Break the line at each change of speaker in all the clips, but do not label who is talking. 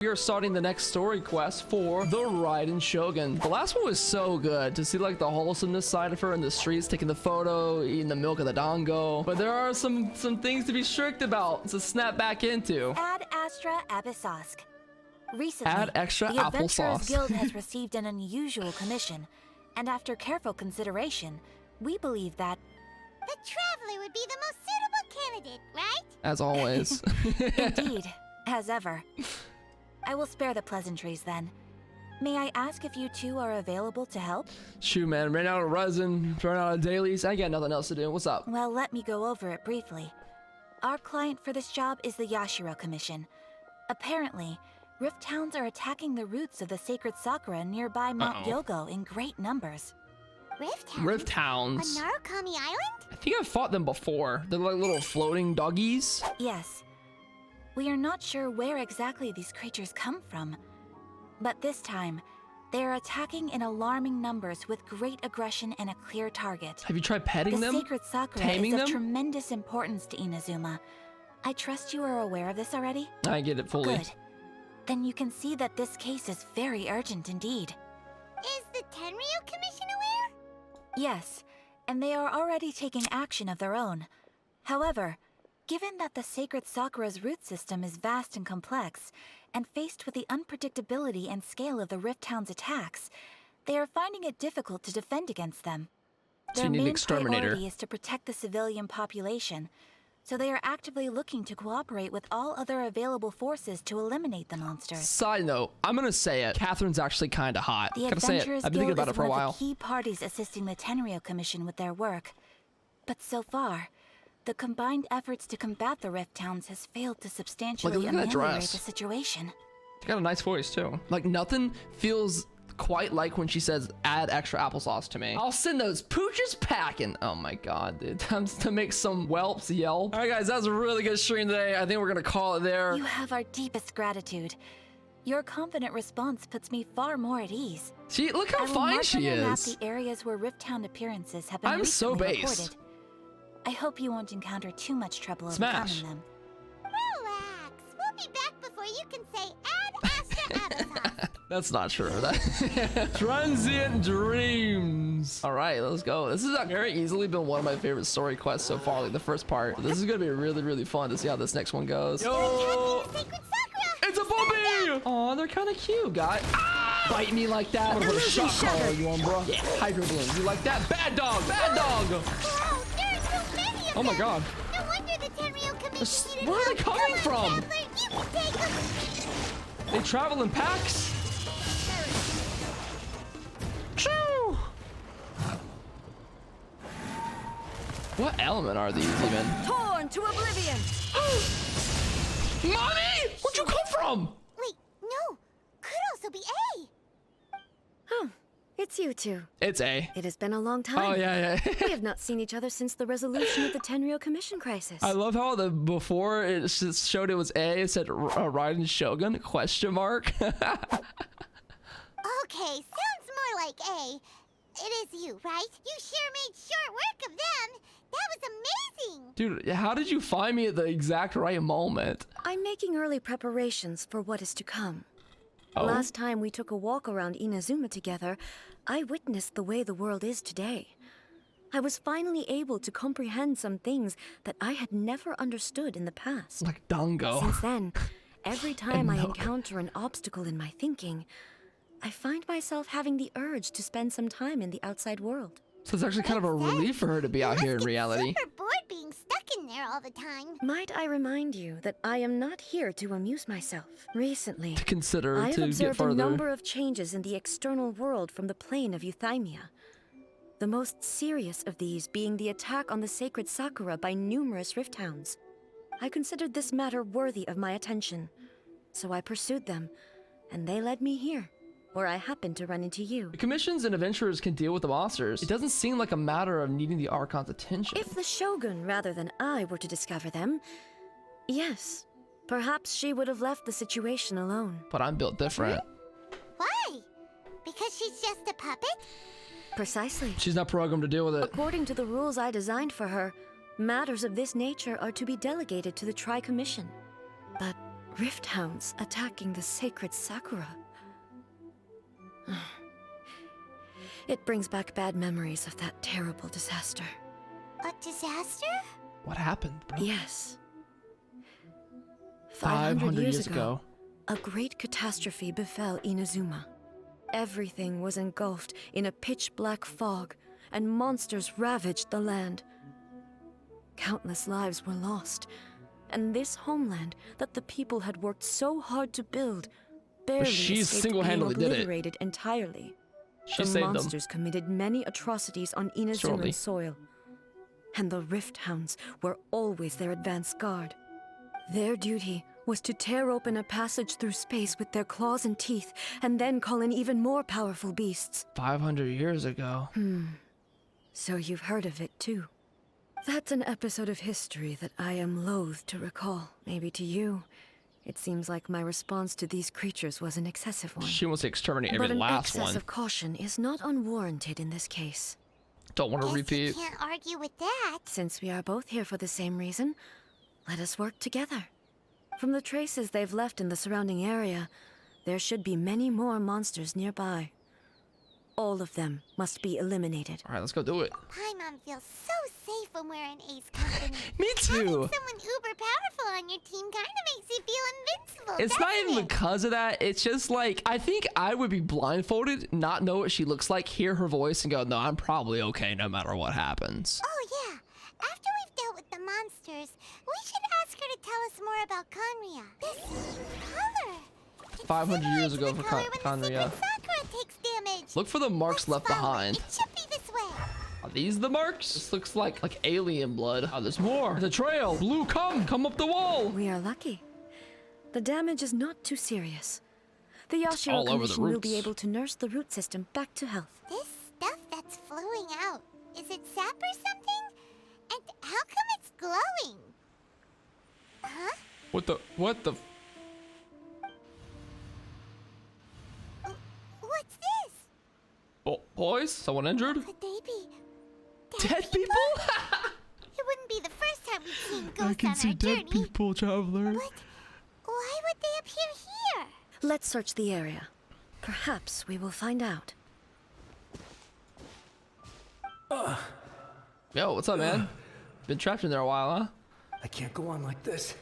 We are starting the next story quest for the Raiden Shogun. The last one was so good to see like the wholesomeness side of her in the streets, taking the photo, eating the milk of the dango. But there are some things to be strict about to snap back into.
Ad Astra Abyssosque. Recently,
Add extra
the Adventurers
applesauce.
Guild has received an unusual commission, and after careful consideration, we believe that
the Traveler would be the most suitable candidate, right?
As always.
indeed, as ever. I will spare the pleasantries then. May I ask if you two are available to help?
Shoot, man, ran out of resin, ran out of dailies. I got nothing else to do. What's up?
Well, let me go over it briefly. Our client for this job is the Yashiro Commission. Apparently, Rift Towns are attacking the roots of the sacred sakura nearby Mount Gilgo in great numbers.
Rift Towns.
On Narukami Island?
I think I've fought them before. They're like little floating doggies.
Yes. We are not sure where exactly these creatures come from, but this time, they are attacking in alarming numbers with great aggression and a clear target.
Have you tried petting them?
The sacred sakura
Taming
is of
them?
tremendous importance to Inazuma. I trust you are aware of this already?
I get it fully.
Good. Then you can see that this case is very urgent indeed.
Is the Tenryu Commission aware?
Yes, and they are already taking action of their own. However, given that the sacred sakura's root system is vast and complex, and faced with the unpredictability and scale of the Rift Town's attacks, they are finding it difficult to defend against them.
So
Their
you need an
main
exterminator.
priority is to protect the civilian population, so they are actively looking to cooperate with all other available forces to eliminate the monsters.
Side note, I'm gonna say it. Catherine's actually kind of hot.
The
Gotta say it.
Adventurers
I've been thinking
Guild
about
is
it for a
one
while.
of the key parties assisting the Tenryu Commission with their work. But so far, the combined efforts to combat the Rift Towns has failed to substantially
look at that
ameliorate
dress.
the situation.
She got a nice voice too. Like nothing feels quite like when she says add extra applesauce to me. I'll send those pooches packing. Oh my god, dude. Time to make some whelps yell. All right, guys, that was a really good stream today. I think we're gonna call it there.
You have our deepest gratitude. Your confident response puts me far more at ease.
See, look how
I will
fine
mark
she
on your map
is.
the areas where Rift Town appearances have been
I'm so
recently
based.
reported. I hope you won't encounter too much trouble
Smash.
overcoming them.
Relax. We'll be back before you can say Ad Astra Abyssosque.
That's not true. That Transient Dreams. All right, let's go. This has very easily been one of my favorite story quests so far, like the first part. This is gonna be really, really fun to see how this next one goes. Yo,
The sacred sakura!
it's a puppy! Oh, they're kind of cute, guys. Ah! Bite me like that. I'm gonna put a shot collar you on, bro. Yeah, Hydro Bloom. You like that? Bad dog, bad dog.
Wow, there are so many of
Oh my
them.
god.
No wonder the Tenryu Commission needed
Where are
help.
they coming
Come on,
from?
Traveler, you can take them.
They travel in packs. Choo! What element are these even?
Torn to oblivion!
Mommy! Where'd you come from?
Wait, no. Could also be A.
Oh, it's you two.
It's A.
It has been a long time.
Oh, yeah, yeah.
We have not seen each other since the resolution of the Tenryu Commission crisis.
I love how before it showed it was A, it said Raiden Shogun, question mark.
Okay, sounds more like A. It is you, right? You sure made short work of them. That was amazing.
Dude, how did you find me at the exact right moment?
I'm making early preparations for what is to come.
Oh.
Last time we took a walk around Inazuma together, I witnessed the way the world is today. I was finally able to comprehend some things that I had never understood in the past.
Like Dango.
Since then, every time I
milk.
encounter an obstacle in my thinking, I find myself having the urge to spend some time in the outside world.
So it's actually kind of a relief for her to be out here in
Must get
reality.
super bored being stuck in there all the time.
Might I remind you that I am not here to amuse myself. Recently,
To consider
I have
to get
observed a
further.
number of changes in the external world from the plane of Euthymia. The most serious of these being the attack on the sacred Sakura by numerous Rift Hounds. I considered this matter worthy of my attention, so I pursued them, and they led me here, where I happened to run into you.
The commissions and adventurers can deal with the monsters. It doesn't seem like a matter of needing the Archon's attention.
If the Shogun rather than I were to discover them, yes, perhaps she would have left the situation alone.
But I'm built different.
Why? Because she's just a puppet?
Precisely.
She's not programmed to deal with it.
According to the rules I designed for her, matters of this nature are to be delegated to the Tri-Commission. But Rift hounds attacking the sacred Sakura. It brings back bad memories of that terrible disaster.
A disaster?
What happened, bro?
Yes.
500 years ago.
A great catastrophe befell Inazuma. Everything was engulfed in a pitch-black fog, and monsters ravaged the land. Countless lives were lost, and this homeland that the people had worked so hard to build barely
she
escaped being
single-handedly did it.
obliterated entirely.
She
The
saved them.
monsters committed many atrocities on
Surely.
Inazuma's soil, and the Rift Hounds were always their advance guard. Their duty was to tear open a passage through space with their claws and teeth, and then call in even more powerful beasts.
500 years ago.
So you've heard of it too. That's an episode of history that I am loath to recall. Maybe to you, it seems like my response to these creatures was an excessive one.
She wants to exterminate every
But an
last
excess
one.
of caution is not unwarranted in this case.
Don't want to
Guess you
repeat.
can't argue with that.
Since we are both here for the same reason, let us work together. From the traces they've left in the surrounding area, there should be many more monsters nearby. All of them must be eliminated.
All right, let's go do it.
Paimon feels so safe when we're in Ace company.
Me
Having
too.
someone uber powerful on your team kind of makes you feel invincible.
It's not
doesn't
even
it?
because of that. It's just like, I think I would be blindfolded, not know what she looks like, hear her voice, and go, no, I'm probably okay no matter what happens.
Oh yeah. After we've dealt with the monsters, we should ask her to tell us more about Conria. This color. It's
500
similar
years
to
ago
the
for
color when
Conria.
the Secret Sakura takes damage.
Look for the marks
Let's
left
follow
behind.
It should be this way.
Are these the marks? This looks like alien blood. Oh, there's more. The trail. Blue, come up the wall.
We are lucky. The damage is not too serious. The
all
Yashiro
over the
Commission will be
roots.
able to nurse the root system back to health.
This stuff that's flowing out, is it sap or something? And how come it's glowing? Huh?
What the?
What's this?
Boys? Someone injured?
Could they be
Dead people?
It wouldn't be the first time we've seen ghosts
I can
on
see
our
dead
journey.
people, traveler.
But why would they appear here?
Let's search the area. Perhaps we will find out.
Yo, what's up, man? Been trapped in there a while, huh?
I can't go on like this.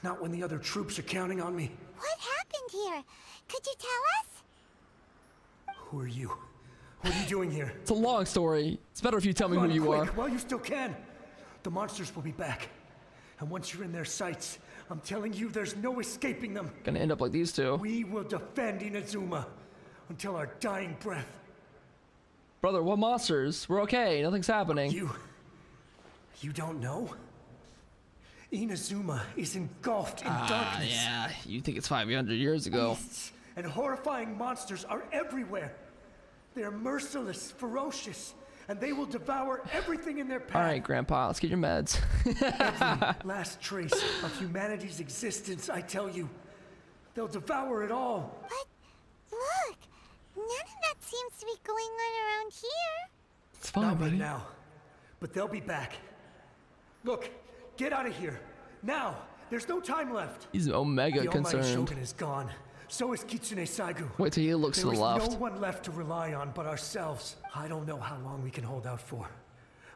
Not when the other troops are counting on me.
What happened here? Could you tell us?
Who are you? What are you doing here?
It's a long story. It's better if you tell me who
Run
you
quick,
are.
while you still can. The monsters will be back. And once you're in their sights, I'm telling you, there's no escaping them.
Gonna end up like these two.
We will defend Inazuma until our dying breath.
Brother, what monsters? We're okay. Nothing's happening.
You don't know? Inazuma is engulfed in darkness.
Yeah. You think it's 500 years ago.
Beasts and horrifying monsters are everywhere. They are merciless, ferocious, and they will devour everything in their path.
All right, Grandpa, let's get your meds.
Last trace of humanity's existence, I tell you. They'll devour it all.
But look, none of that seems to be going on around here.
It's fine,
Not
buddy.
right now, but they'll be back. Look, get out of here. Now, there's no time left.
He's omega
The Almighty
concerned.
Shogun is gone. So is Kitsune Saigu.
Wait till he looks to
There
the
is
left.
no one left to rely on but ourselves. I don't know how long we can hold out for.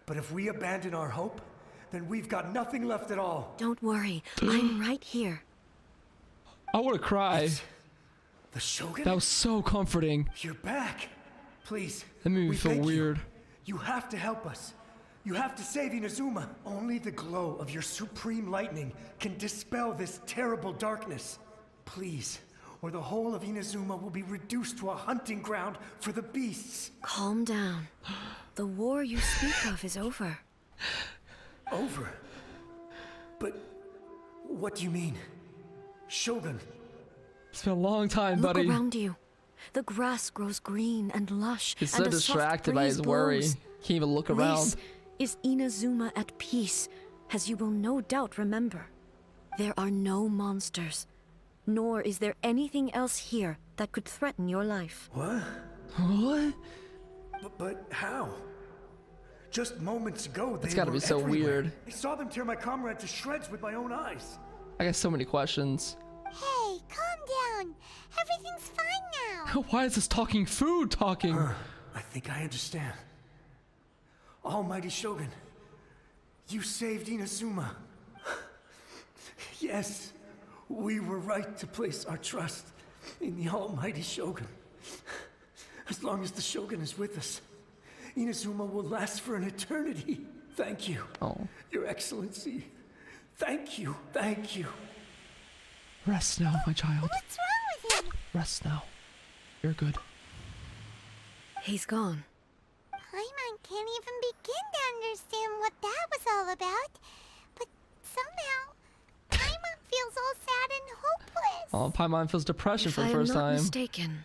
But if we abandon our hope, then we've got nothing left at all.
Don't worry, I'm right here.
I want to cry.
The Shogun?
That was so comforting.
You're back. Please.
That made me
we
feel
beg you.
weird.
You have to help us. You have to save Inazuma. Only the glow of your supreme lightning can dispel this terrible darkness. Please, or the whole of Inazuma will be reduced to a hunting ground for the beasts.
Calm down. The war you speak of is over.
Over? But what do you mean? Shogun?
It's been a long time,
Look
buddy.
around you. The grass grows green and lush,
He's
and
so
a soft
distracted by
breeze
his worry.
blows.
Can't even look around.
This is Inazuma at peace, as you will no doubt remember. There are no monsters, nor is there anything else here that could threaten your life.
What?
What?
But how? Just moments ago, they
It's gotta
were
be so
everywhere.
weird.
I saw them tear my comrade to shreds with my own eyes.
I got so many questions.
Hey, calm down. Everything's fine now.
Why is this talking food talking?
I think I understand. Almighty Shogun, you saved Inazuma. Yes, we were right to place our trust in the Almighty Shogun. As long as the Shogun is with us, Inazuma will last for an eternity. Thank you, Your Excellency. Thank you, thank you.
Rest now, my child.
What's wrong with him?
Rest now. You're good.
He's gone.
Paimon can't even begin to understand what that was all about. But somehow, Paimon feels all sad and hopeless.
Oh, Paimon feels depression for the
If
first
I am not
time.
mistaken,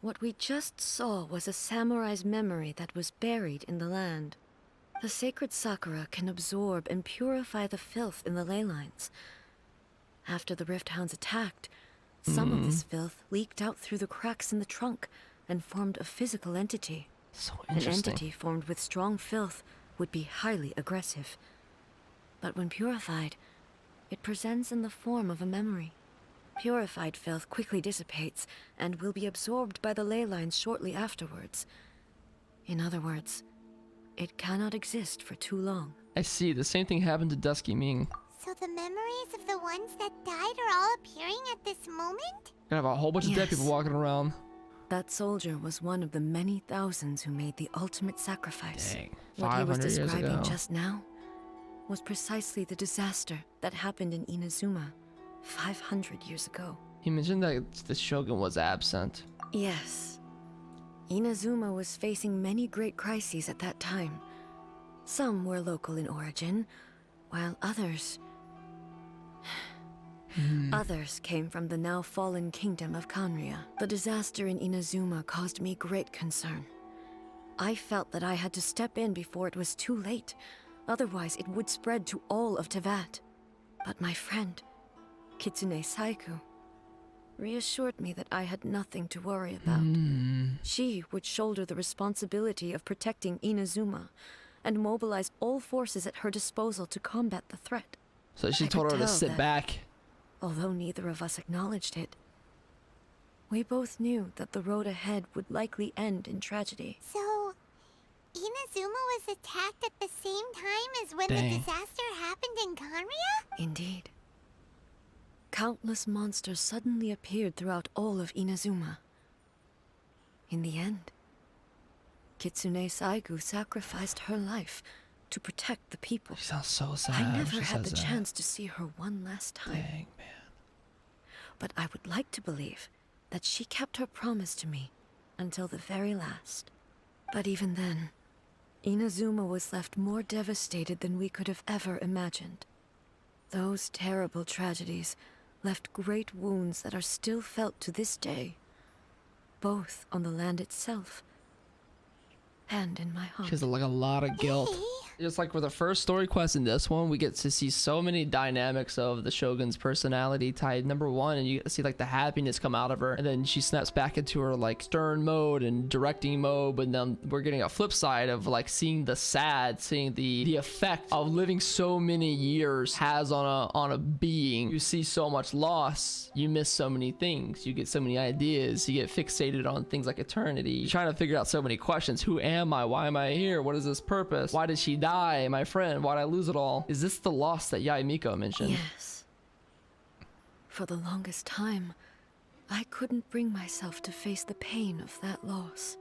what we just saw was a samurai's memory that was buried in the land. The sacred sakura can absorb and purify the filth in the ley lines. After the Rift Hounds attacked, some of this filth leaked out through the cracks in the trunk and formed a physical entity.
So
An
interesting.
entity formed with strong filth would be highly aggressive. But when purified, it presents in the form of a memory. Purified filth quickly dissipates and will be absorbed by the ley lines shortly afterwards. In other words, it cannot exist for too long.
I see. The same thing happened to Dusky Ming.
So the memories of the ones that died are all appearing at this moment?
Gonna have a whole bunch of dead
Yes.
people walking around.
That soldier was one of the many thousands who made the ultimate sacrifice.
Dang.
What he was
500 years
describing
ago.
just now was precisely the disaster that happened in Inazuma 500 years ago.
He mentioned that the Shogun was absent.
Yes. Inazuma was facing many great crises at that time. Some were local in origin, while others came from the now fallen kingdom of Kanria. The disaster in Inazuma caused me great concern. I felt that I had to step in before it was too late, otherwise it would spread to all of Tevat. But my friend, Kitsune Saiku, reassured me that I had nothing to worry about. She would shoulder the responsibility of protecting Inazuma and mobilize all forces at her disposal to combat the threat.
So she
I
told
could
her to
tell
sit
that-
back.
Although neither of us acknowledged it, we both knew that the road ahead would likely end in tragedy.
So, Inazuma was attacked at the same time as when
Dang.
the disaster happened in Kanria?
Indeed. Countless monsters suddenly appeared throughout all of Inazuma. In the end, Kitsune Saigu sacrificed her life to protect the people.
She sounds so sad.
I
when
never
she
had the
says that.
chance to see her one last time.
Dang, man.
But I would like to believe that she kept her promise to me until the very last. But even then, Inazuma was left more devastated than we could have ever imagined. Those terrible tragedies left great wounds that are still felt to this day, both on the land itself and in my heart.
She has like a lot of guilt. Just like for the first story quest in this one, we get to see so many dynamics of the Shogun's personality tied. Number one, and you get to see like the happiness come out of her, and then she snaps back into her like stern mode and directing mode. But then we're getting a flip side of like seeing the sad, seeing the effect of living so many years has on a being. You see so much loss, you miss so many things, you get so many ideas, you get fixated on things like eternity. You're trying to figure out so many questions. Who am I? Why am I here? What is this purpose? Why did she die? My friend, why'd I lose it all? Is this the loss that Yae Miko mentioned?
Yes. For the longest time, I couldn't bring myself to face the pain of that loss.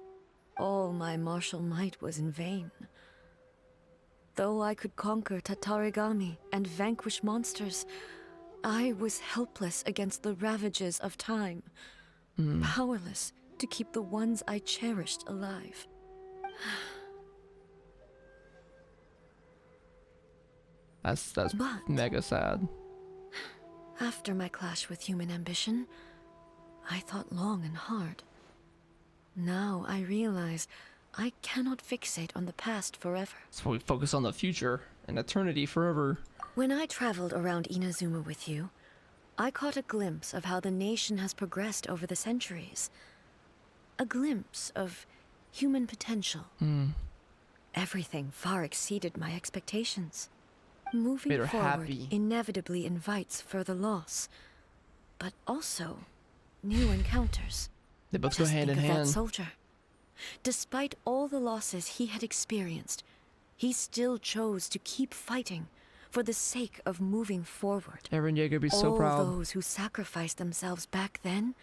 All my martial might was in vain. Though I could conquer Tatarigami and vanquish monsters, I was helpless against the ravages of time, powerless to keep the ones I cherished alive.
That's
But-
mega sad.
After my clash with human ambition, I thought long and hard. Now I realize I cannot fixate on the past forever.
So we focus on the future and eternity forever.
When I traveled around Inazuma with you, I caught a glimpse of how the nation has progressed over the centuries. A glimpse of human potential. Everything far exceeded my expectations.
Made
Moving
her
forward
happy.
inevitably invites further loss. but also new encounters.
They both go
Just
hand in
think of
hand.
that soldier. Despite all the losses he had experienced, he still chose to keep fighting for the sake of moving forward.
Eren Yeager would be so
all
proud.
those who sacrificed themselves back then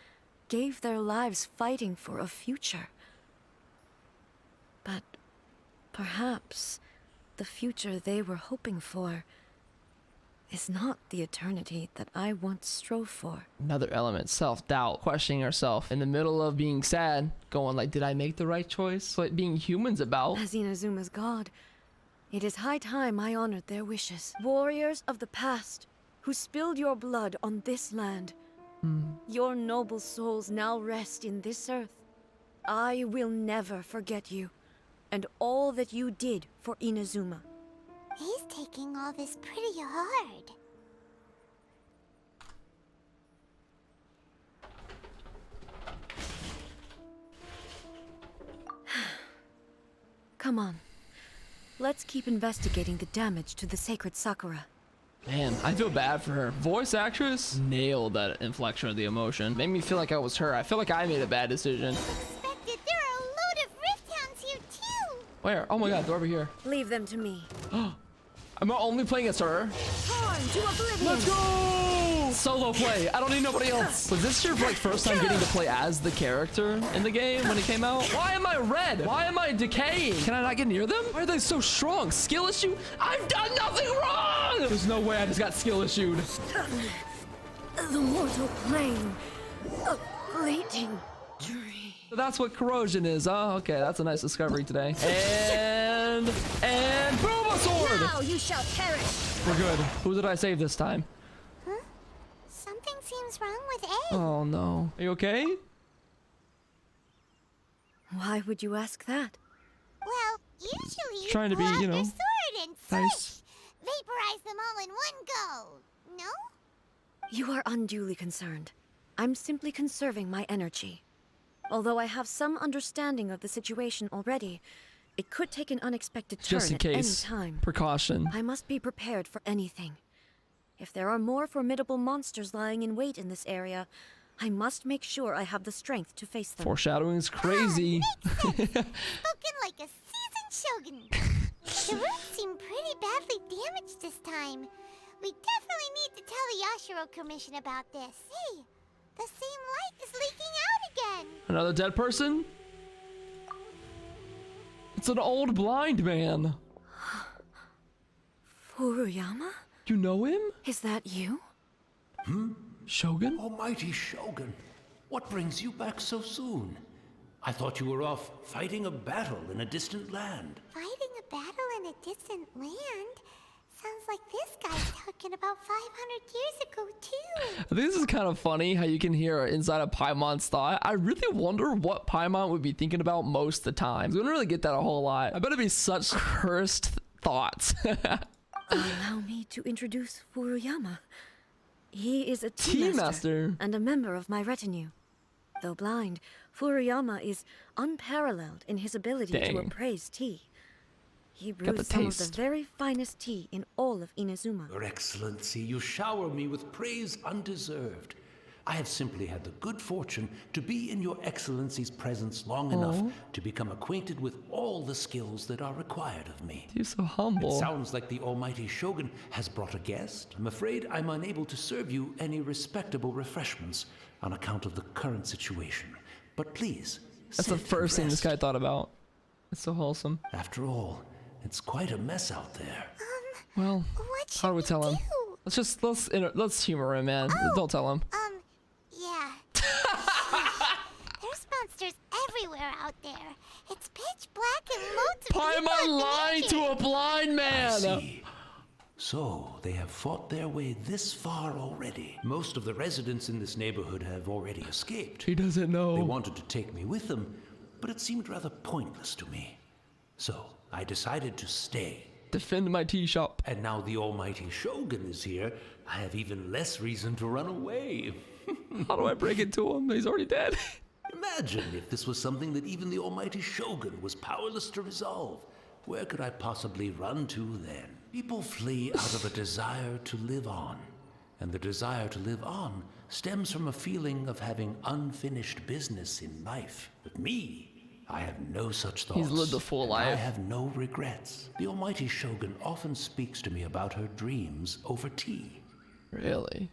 gave their lives fighting for a future. But perhaps the future they were hoping for is not the eternity that I once strove for.
Another element, self-doubt, questioning herself in the middle of being sad, going like, did I make the right choice? What being human's about.
As Inazuma's god, it is high time I honored their wishes. Warriors of the past, who spilled your blood on this land. Your noble souls now rest in this earth. I will never forget you, and all that you did for Inazuma.
He's taking all this pretty hard.
Come on. Let's keep investigating the damage to the sacred Sakura.
Man, I feel bad for her. Voice actress nailed that inflection of the emotion. Made me feel like I was her. I feel like I made a bad decision.
Expected there are a load of Rift Hounds here too.
Where? Oh my god, they're over here.
Leave them to me.
I'm only playing as her.
Torn to oblivion!
Let's go! Solo play. I don't need nobody else. Was this your like first time getting to play as the character in the game when it came out? Why am I red? Why am I decaying? Can I not get near them? Why are they so strong? Skill issue? I've done nothing wrong! There's no way I just got skill issued.
The mortal plane. A fleeting dream.
So that's what corrosion is, huh? Okay, that's a nice discovery today. And boom, a sword!
Now you shall perish!
We're good. Who did I save this time?
Huh? Something seems wrong with A.
Oh no. Are you okay?
Why would you ask that?
Well, usually you
Trying to be,
pull out
you know,
your sword and
nice.
vaporize them all in one go. No?
You are unduly concerned. I'm simply conserving my energy. Although I have some understanding of the situation already, it could take an unexpected turn
Just in
at any
case.
time.
Precaution.
I must be prepared for anything. If there are more formidable monsters lying in wait in this area, I must make sure I have the strength to face them.
Foreshadowing is crazy.
Spoken like a seasoned shogun. The roots seem pretty badly damaged this time. We definitely need to tell the Yashiro Commission about this. Hey, the same light is leaking out again.
Another dead person? It's an old blind man.
Furuyama?
You know him?
Is that you?
Shogun?
Almighty Shogun, what brings you back so soon? I thought you were off fighting a battle in a distant land.
Fighting a battle in a distant land? Sounds like this guy's talking about 500 years ago, too.
I think this is kind of funny how you can hear inside of Paimon's thought. I really wonder what Paimon would be thinking about most of the time. We don't really get that a whole lot. I bet it'd be such cursed thoughts.
Allow me to introduce Furuyama. He is a
Tea
tea master
master.
and a member of my retinue. Though blind, Furuyama is unparalleled in his ability
Dang.
to appraise tea. He
Got the
brews some of
taste.
the very finest tea in all of Inazuma.
Your Excellency, you shower me with praise undeserved. I have simply had the good fortune to be in your Excellency's presence long enough to become acquainted with all the skills that are required of me.
You're so
It
humble.
sounds like the Almighty Shogun has brought a guest. I'm afraid I'm unable to serve you any respectable refreshments on account of the current situation. But please,
That's the
sit and
first thing this
rest.
guy thought about. It's so wholesome.
After all, it's quite a mess out there.
Well,
What should
how do we tell him?
do?
Let's humor him, man. Don't tell him.
Yeah. There's monsters everywhere out there. It's pitch black and loads of people
Paimon
at the
lying to a blind man.
See. So, they have fought their way this far already. Most of the residents in this neighborhood have already escaped.
He doesn't know.
They wanted to take me with them, but it seemed rather pointless to me. So, I decided to stay.
Defend my tea shop.
And now the Almighty Shogun is here, I have even less reason to run away.
How do I break it to him? He's already dead.
Imagine if this was something that even the Almighty Shogun was powerless to resolve. Where could I possibly run to then? People flee out of a desire to live on. And the desire to live on stems from a feeling of having unfinished business in life. With me, I have no such thoughts.
He's lived a full life.
I have no regrets. The almighty Shogun often speaks to me about her dreams over tea.
Really?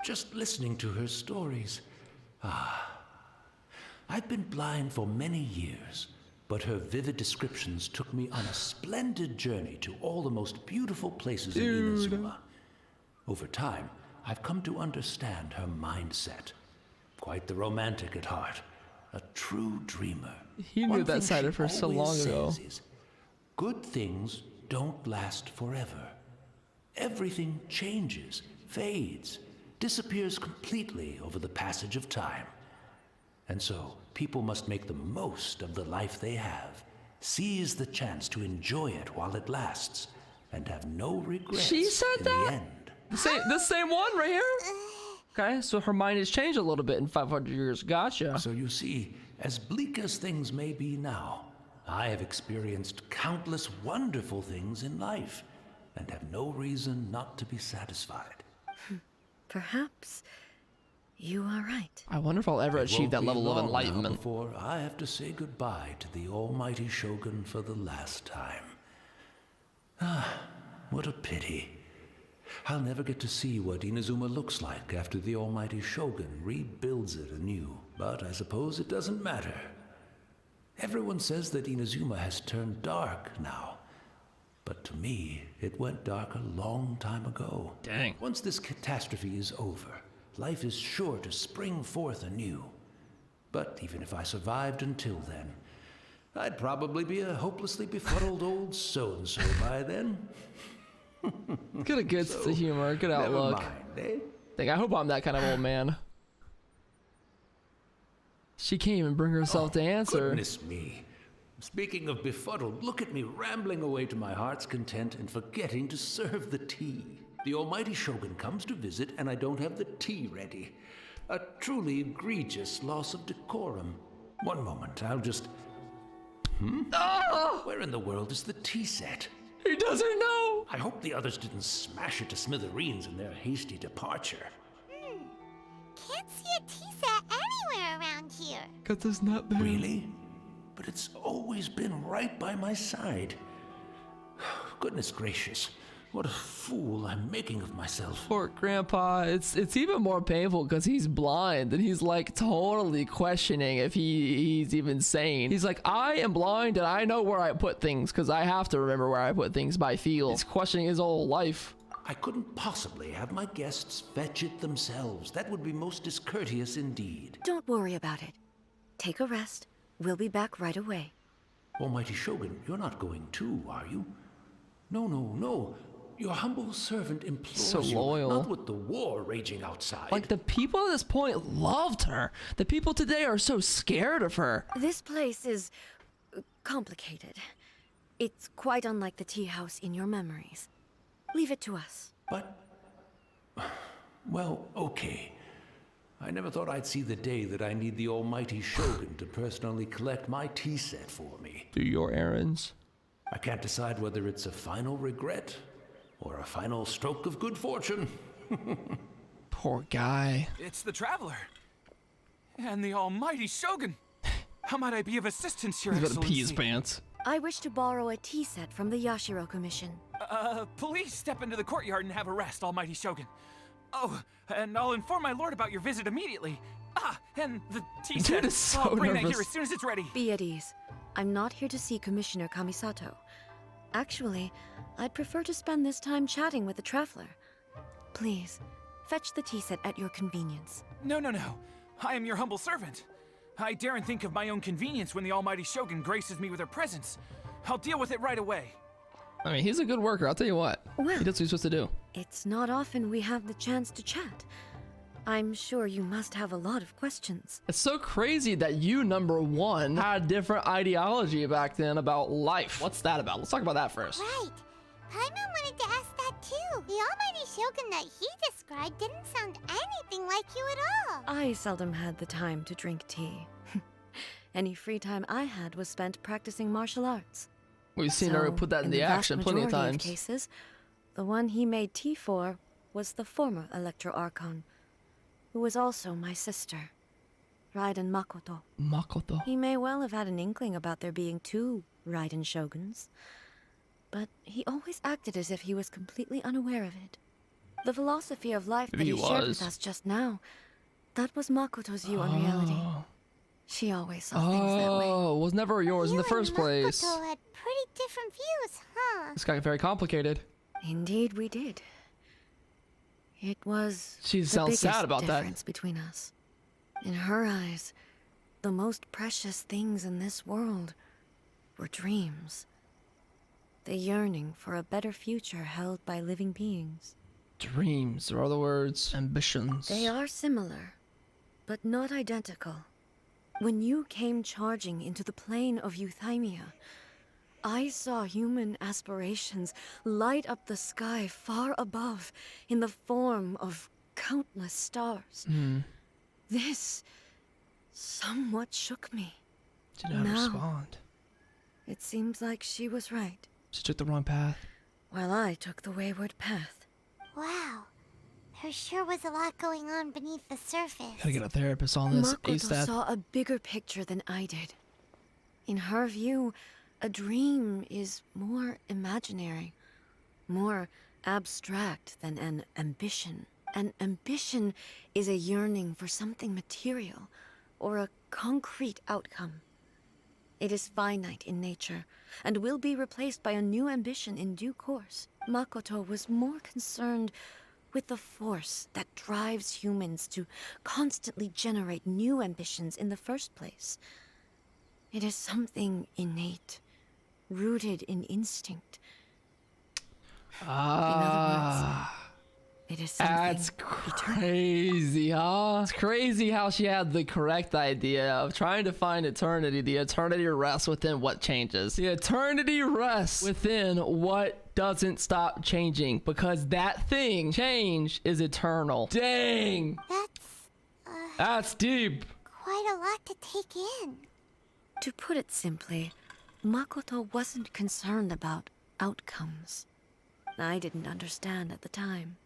Just listening to her stories. I've been blind for many years, but her vivid descriptions took me on a splendid journey to all the most beautiful places in Inazuma. Over time, I've come to understand her mindset. Quite the romantic at heart. A true dreamer.
He knew
One
that
thing
side
she
of her so
always
long ago.
says is, good things don't last forever. Everything changes, fades, disappears completely over the passage of time. And so, people must make the most of the life they have, seize the chance to enjoy it while it lasts, and have no regrets
She said
in
that?
the end.
The same one right here? Okay, so her mind has changed a little bit in 500 years. Gotcha.
So you see, as bleak as things may be now, I have experienced countless wonderful things in life, and have no reason not to be satisfied.
Perhaps you are right.
I wonder if I'll ever
It
achieve
won't
that
be
level of
long now
enlightenment.
before I have to say goodbye to the almighty Shogun for the last time. What a pity. I'll never get to see what Inazuma looks like after the almighty Shogun rebuilds it anew. But I suppose it doesn't matter. Everyone says that Inazuma has turned dark now. But to me, it went dark a long time ago.
Dang.
Once this catastrophe is over, life is sure to spring forth anew. But even if I survived until then, I'd probably be a hopelessly befuddled old so-and-so by then.
Good sense of humor, good outlook.
Never mind, eh?
I hope I'm that kind of old man. She can't even bring herself to answer.
Goodness me. Speaking of befuddled, look at me rambling away to my heart's content and forgetting to serve the tea. The almighty Shogun comes to visit and I don't have the tea ready. A truly egregious loss of decorum. One moment, I'll just... Where in the world is the tea set?
He doesn't know.
I hope the others didn't smash it to smithereens in their hasty departure.
Can't see a tea set anywhere around here.
Cause it's not there.
Really? But it's always been right by my side. Goodness gracious, what a fool I'm making of myself.
Poor grandpa. It's even more painful because he's blind and he's like totally questioning if he's even sane. He's like, I am blind and I know where I put things because I have to remember where I put things by feel. He's questioning his whole life.
I couldn't possibly have my guests fetch it themselves. That would be most discourteous indeed.
Don't worry about it. Take a rest. We'll be back right away.
Almighty Shogun, you're not going too, are you? No. Your humble servant implores
So loyal.
you, not with the war raging outside.
Like the people at this point loved her. The people today are so scared of her.
This place is complicated. It's quite unlike the tea house in your memories. Leave it to us.
But... well, okay. I never thought I'd see the day that I need the almighty Shogun to personally collect my tea set for me.
Do your errands.
I can't decide whether it's a final regret or a final stroke of good fortune.
Poor guy.
It's the Traveler. And the almighty Shogun. How might I be of assistance, Your
He's got to
Excellency?
pee his pants.
I wish to borrow a tea set from the Yashiro Commission.
Please step into the courtyard and have a rest, almighty Shogun. Oh, and I'll inform my lord about your visit immediately. And the tea
Dude
set.
is so
I'll bring that
nervous.
here as soon as it's ready.
Be at ease. I'm not here to see Commissioner Kamisato. Actually, I'd prefer to spend this time chatting with the Traveler. Please, fetch the tea set at your convenience.
No. I am your humble servant. I daren't think of my own convenience when the almighty Shogun graces me with her presence. I'll deal with it right away.
I mean, he's a good worker, I'll tell you what.
Well,
He does what he's supposed to do.
it's not often we have the chance to chat. I'm sure you must have a lot of questions.
It's so crazy that you, number one, had different ideology back then about life. What's that about? Let's talk about that first.
Right. Paimon wanted to ask that too. The almighty Shogun that he described didn't sound anything like you at all.
I seldom had the time to drink tea. Any free time I had was spent practicing martial arts.
We've seen her
So,
put that in the
vast
action plenty of
majority
times.
cases, the one he made tea for was the former Electro Archon. who was also my sister, Raiden Makoto.
Makoto.
He may well have had an inkling about there being two Raiden Shoguns, but he always acted as if he was completely unaware of it. The philosophy of life that he shared with us just now, that was Makoto's view on reality. She always saw things that way.
Oh, it was never yours in the first place.
Makoto had pretty different views, huh?
This got very complicated.
Indeed, we did. It was
She
the
sounds
biggest
sad about that.
difference between us. In her eyes, the most precious things in this world were dreams. The yearning for a better future held by living beings.
Dreams, or other words, ambitions.
They are similar, but not identical. When you came charging into the plane of Euthymia, I saw human aspirations light up the sky far above in the form of countless stars. This somewhat shook me.
Did not
Now,
respond.
It seems like she was right,
She took the wrong path.
while I took the wayward path.
Wow. There sure was a lot going on beneath the surface.
Gotta get a therapist on this
Makoto
ASAP.
saw a bigger picture than I did. In her view, a dream is more imaginary, more abstract than an ambition. An ambition is a yearning for something material, or a concrete outcome. It is finite in nature, and will be replaced by a new ambition in due course. Makoto was more concerned with the force that drives humans to constantly generate new ambitions in the first place. It is something innate, rooted in instinct. In other words, it is something
That's crazy, huh? It's crazy how she had the correct idea of trying to find eternity. The eternity rests within what changes. The eternity rests within what doesn't stop changing, because that thing, change, is eternal. Dang! That's deep.
Quite a lot to take in.
To put it simply, Makoto wasn't concerned about outcomes. I didn't understand at the time.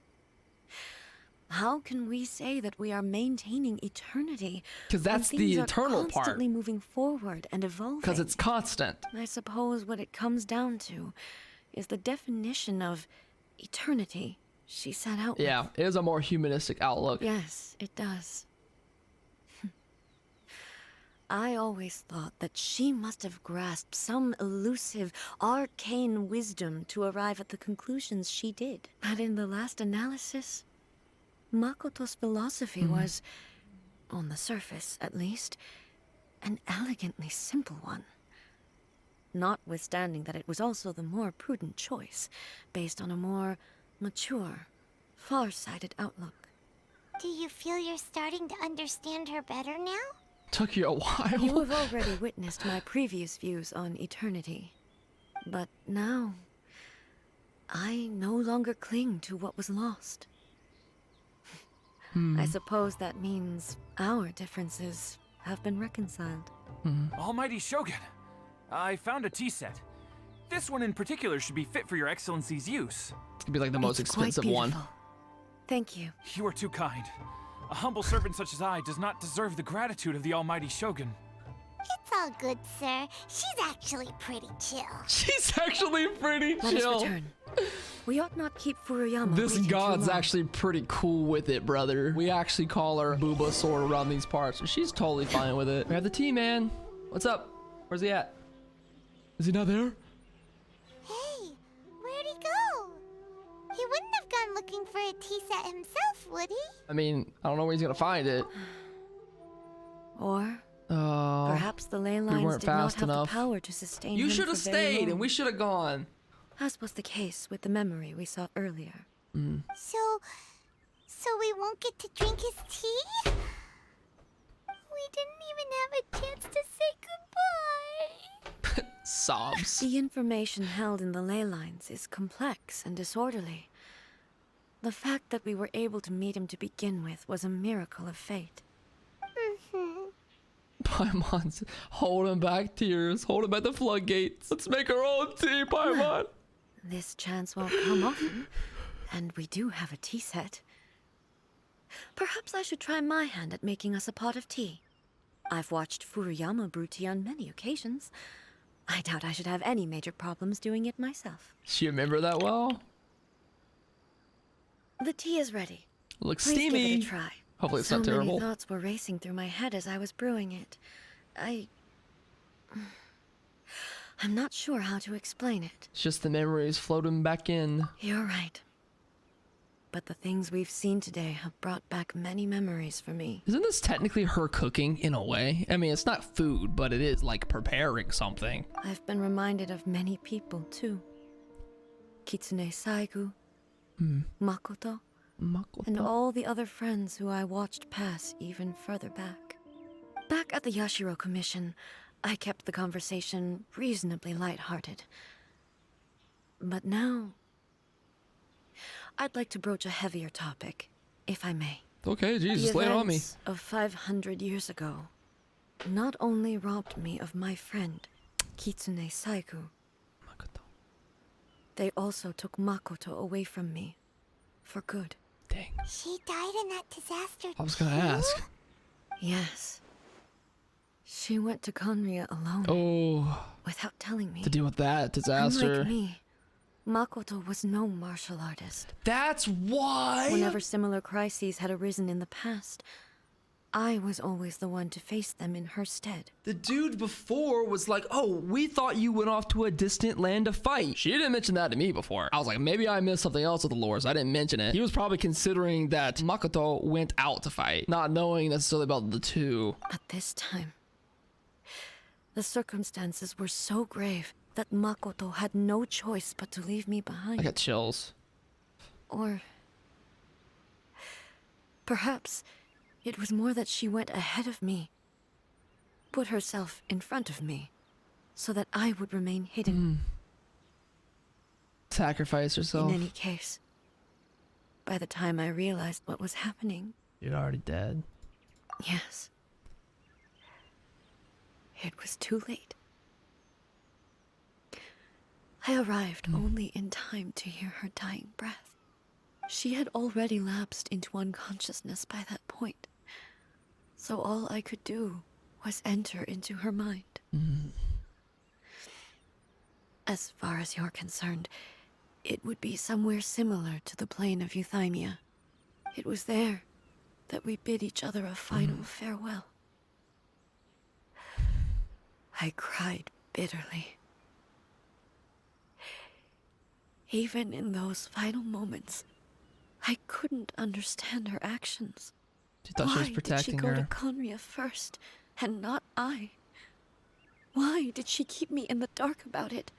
How can we say that we are maintaining eternity?
'Cause that's
when
the
things are
eternal part.
constantly moving forward and evolving.
Because it's constant.
I suppose what it comes down to is the definition of eternity she set out
Yeah,
with.
it is a more humanistic outlook.
Yes, it does. I always thought that she must have grasped some elusive, arcane wisdom to arrive at the conclusions she did. But in the last analysis, Makoto's philosophy was, on the surface at least, an elegantly simple one. Notwithstanding that it was also the more prudent choice, based on a more mature, far-sighted outlook.
Do you feel you're starting to understand her better now?
Took you a while.
You have already witnessed my previous views on eternity. But now, I no longer cling to what was lost. I suppose that means our differences have been reconciled.
Almighty Shogun, I found a tea set. This one in particular should be fit for your excellency's use.
It's gonna be like the most
It's quite
expensive one.
beautiful. Thank you.
You are too kind. A humble servant such as I does not deserve the gratitude of the Almighty Shogun.
It's all good, sir. She's actually pretty chill.
She's actually pretty
Let us
chill.
return. We ought not keep Furuyama
This
waiting too
god's
long.
actually pretty cool with it, brother. We actually call her Booba Sword around these parts, and she's totally fine with it. We have the tea, man. What's up? Where's he at? Is he not there?
Hey, where'd he go? He wouldn't have gone looking for a tea set himself, would he?
I mean, I don't know where he's gonna find it.
Or
Oh,
perhaps the ley lines
weren't
did not
fast
have
enough.
the power to sustain
you
him
should have
for very
stayed,
long,
and we should have gone.
as was the case with the memory we saw earlier.
So we won't get to drink his tea? We didn't even have a chance to say goodbye.
Sobs.
The information held in the ley lines is complex and disorderly. The fact that we were able to meet him to begin with was a miracle of fate.
Paimon's holding back tears, holding back the floodgates. Let's make our own tea, Paimon.
This chance won't come often, and we do have a tea set. Perhaps I should try my hand at making us a pot of tea. I've watched Furuyama brew tea on many occasions. I doubt I should have any major problems doing it myself.
She remember that well?
The tea is ready.
Looks
Please
steamy.
give it a try.
Hopefully it's
So
not terrible.
many thoughts were racing through my head as I was brewing it. I'm not sure how to explain it.
It's just the memories floating back in.
You're right. But the things we've seen today have brought back many memories for me.
Isn't this technically her cooking in a way? I mean, it's not food, but it is like preparing something.
I've been reminded of many people too. Kitsune Saigu, Makoto, and all the other friends who I watched pass even further back. Back at the Yashiro Commission, I kept the conversation reasonably lighthearted. But now, I'd like to broach a heavier topic, if I may.
Okay,
The
Jesus, lay it on me.
events of 500 years ago not only robbed me of my friend, Kitsune Saigu,
Makoto.
they also took Makoto away from me. For good.
Dang.
She died in that disaster.
I was gonna ask.
Yes. She went to Conria alone,
Oh,
without telling me.
to deal with that disaster.
Unlike me, Makoto was no martial artist.
That's why.
Whenever similar crises had arisen in the past, I was always the one to face them in her stead.
The dude before was like, oh, we thought you went off to a distant land to fight. She didn't mention that to me before. I was like, maybe I missed something else with the lore, so I didn't mention it. He was probably considering that Makoto went out to fight, not knowing necessarily about the two.
But this time, the circumstances were so grave that Makoto had no choice but to leave me behind.
I got chills.
Or perhaps it was more that she went ahead of me, put herself in front of me, so that I would remain hidden.
Sacrifice yourself.
In any case, by the time I realized what was happening,
You're already dead.
yes, it was too late. I arrived only in time to hear her dying breath. She had already lapsed into unconsciousness by that point, so all I could do was enter into her mind. As far as you're concerned, it would be somewhere similar to the plane of Euthymia. It was there that we bid each other a final farewell. I cried bitterly. Even in those final moments, I couldn't understand her actions.
She thought she was
Why
protecting
did she go to
her.
Conria first, and not I? Why did she keep me in the dark about it?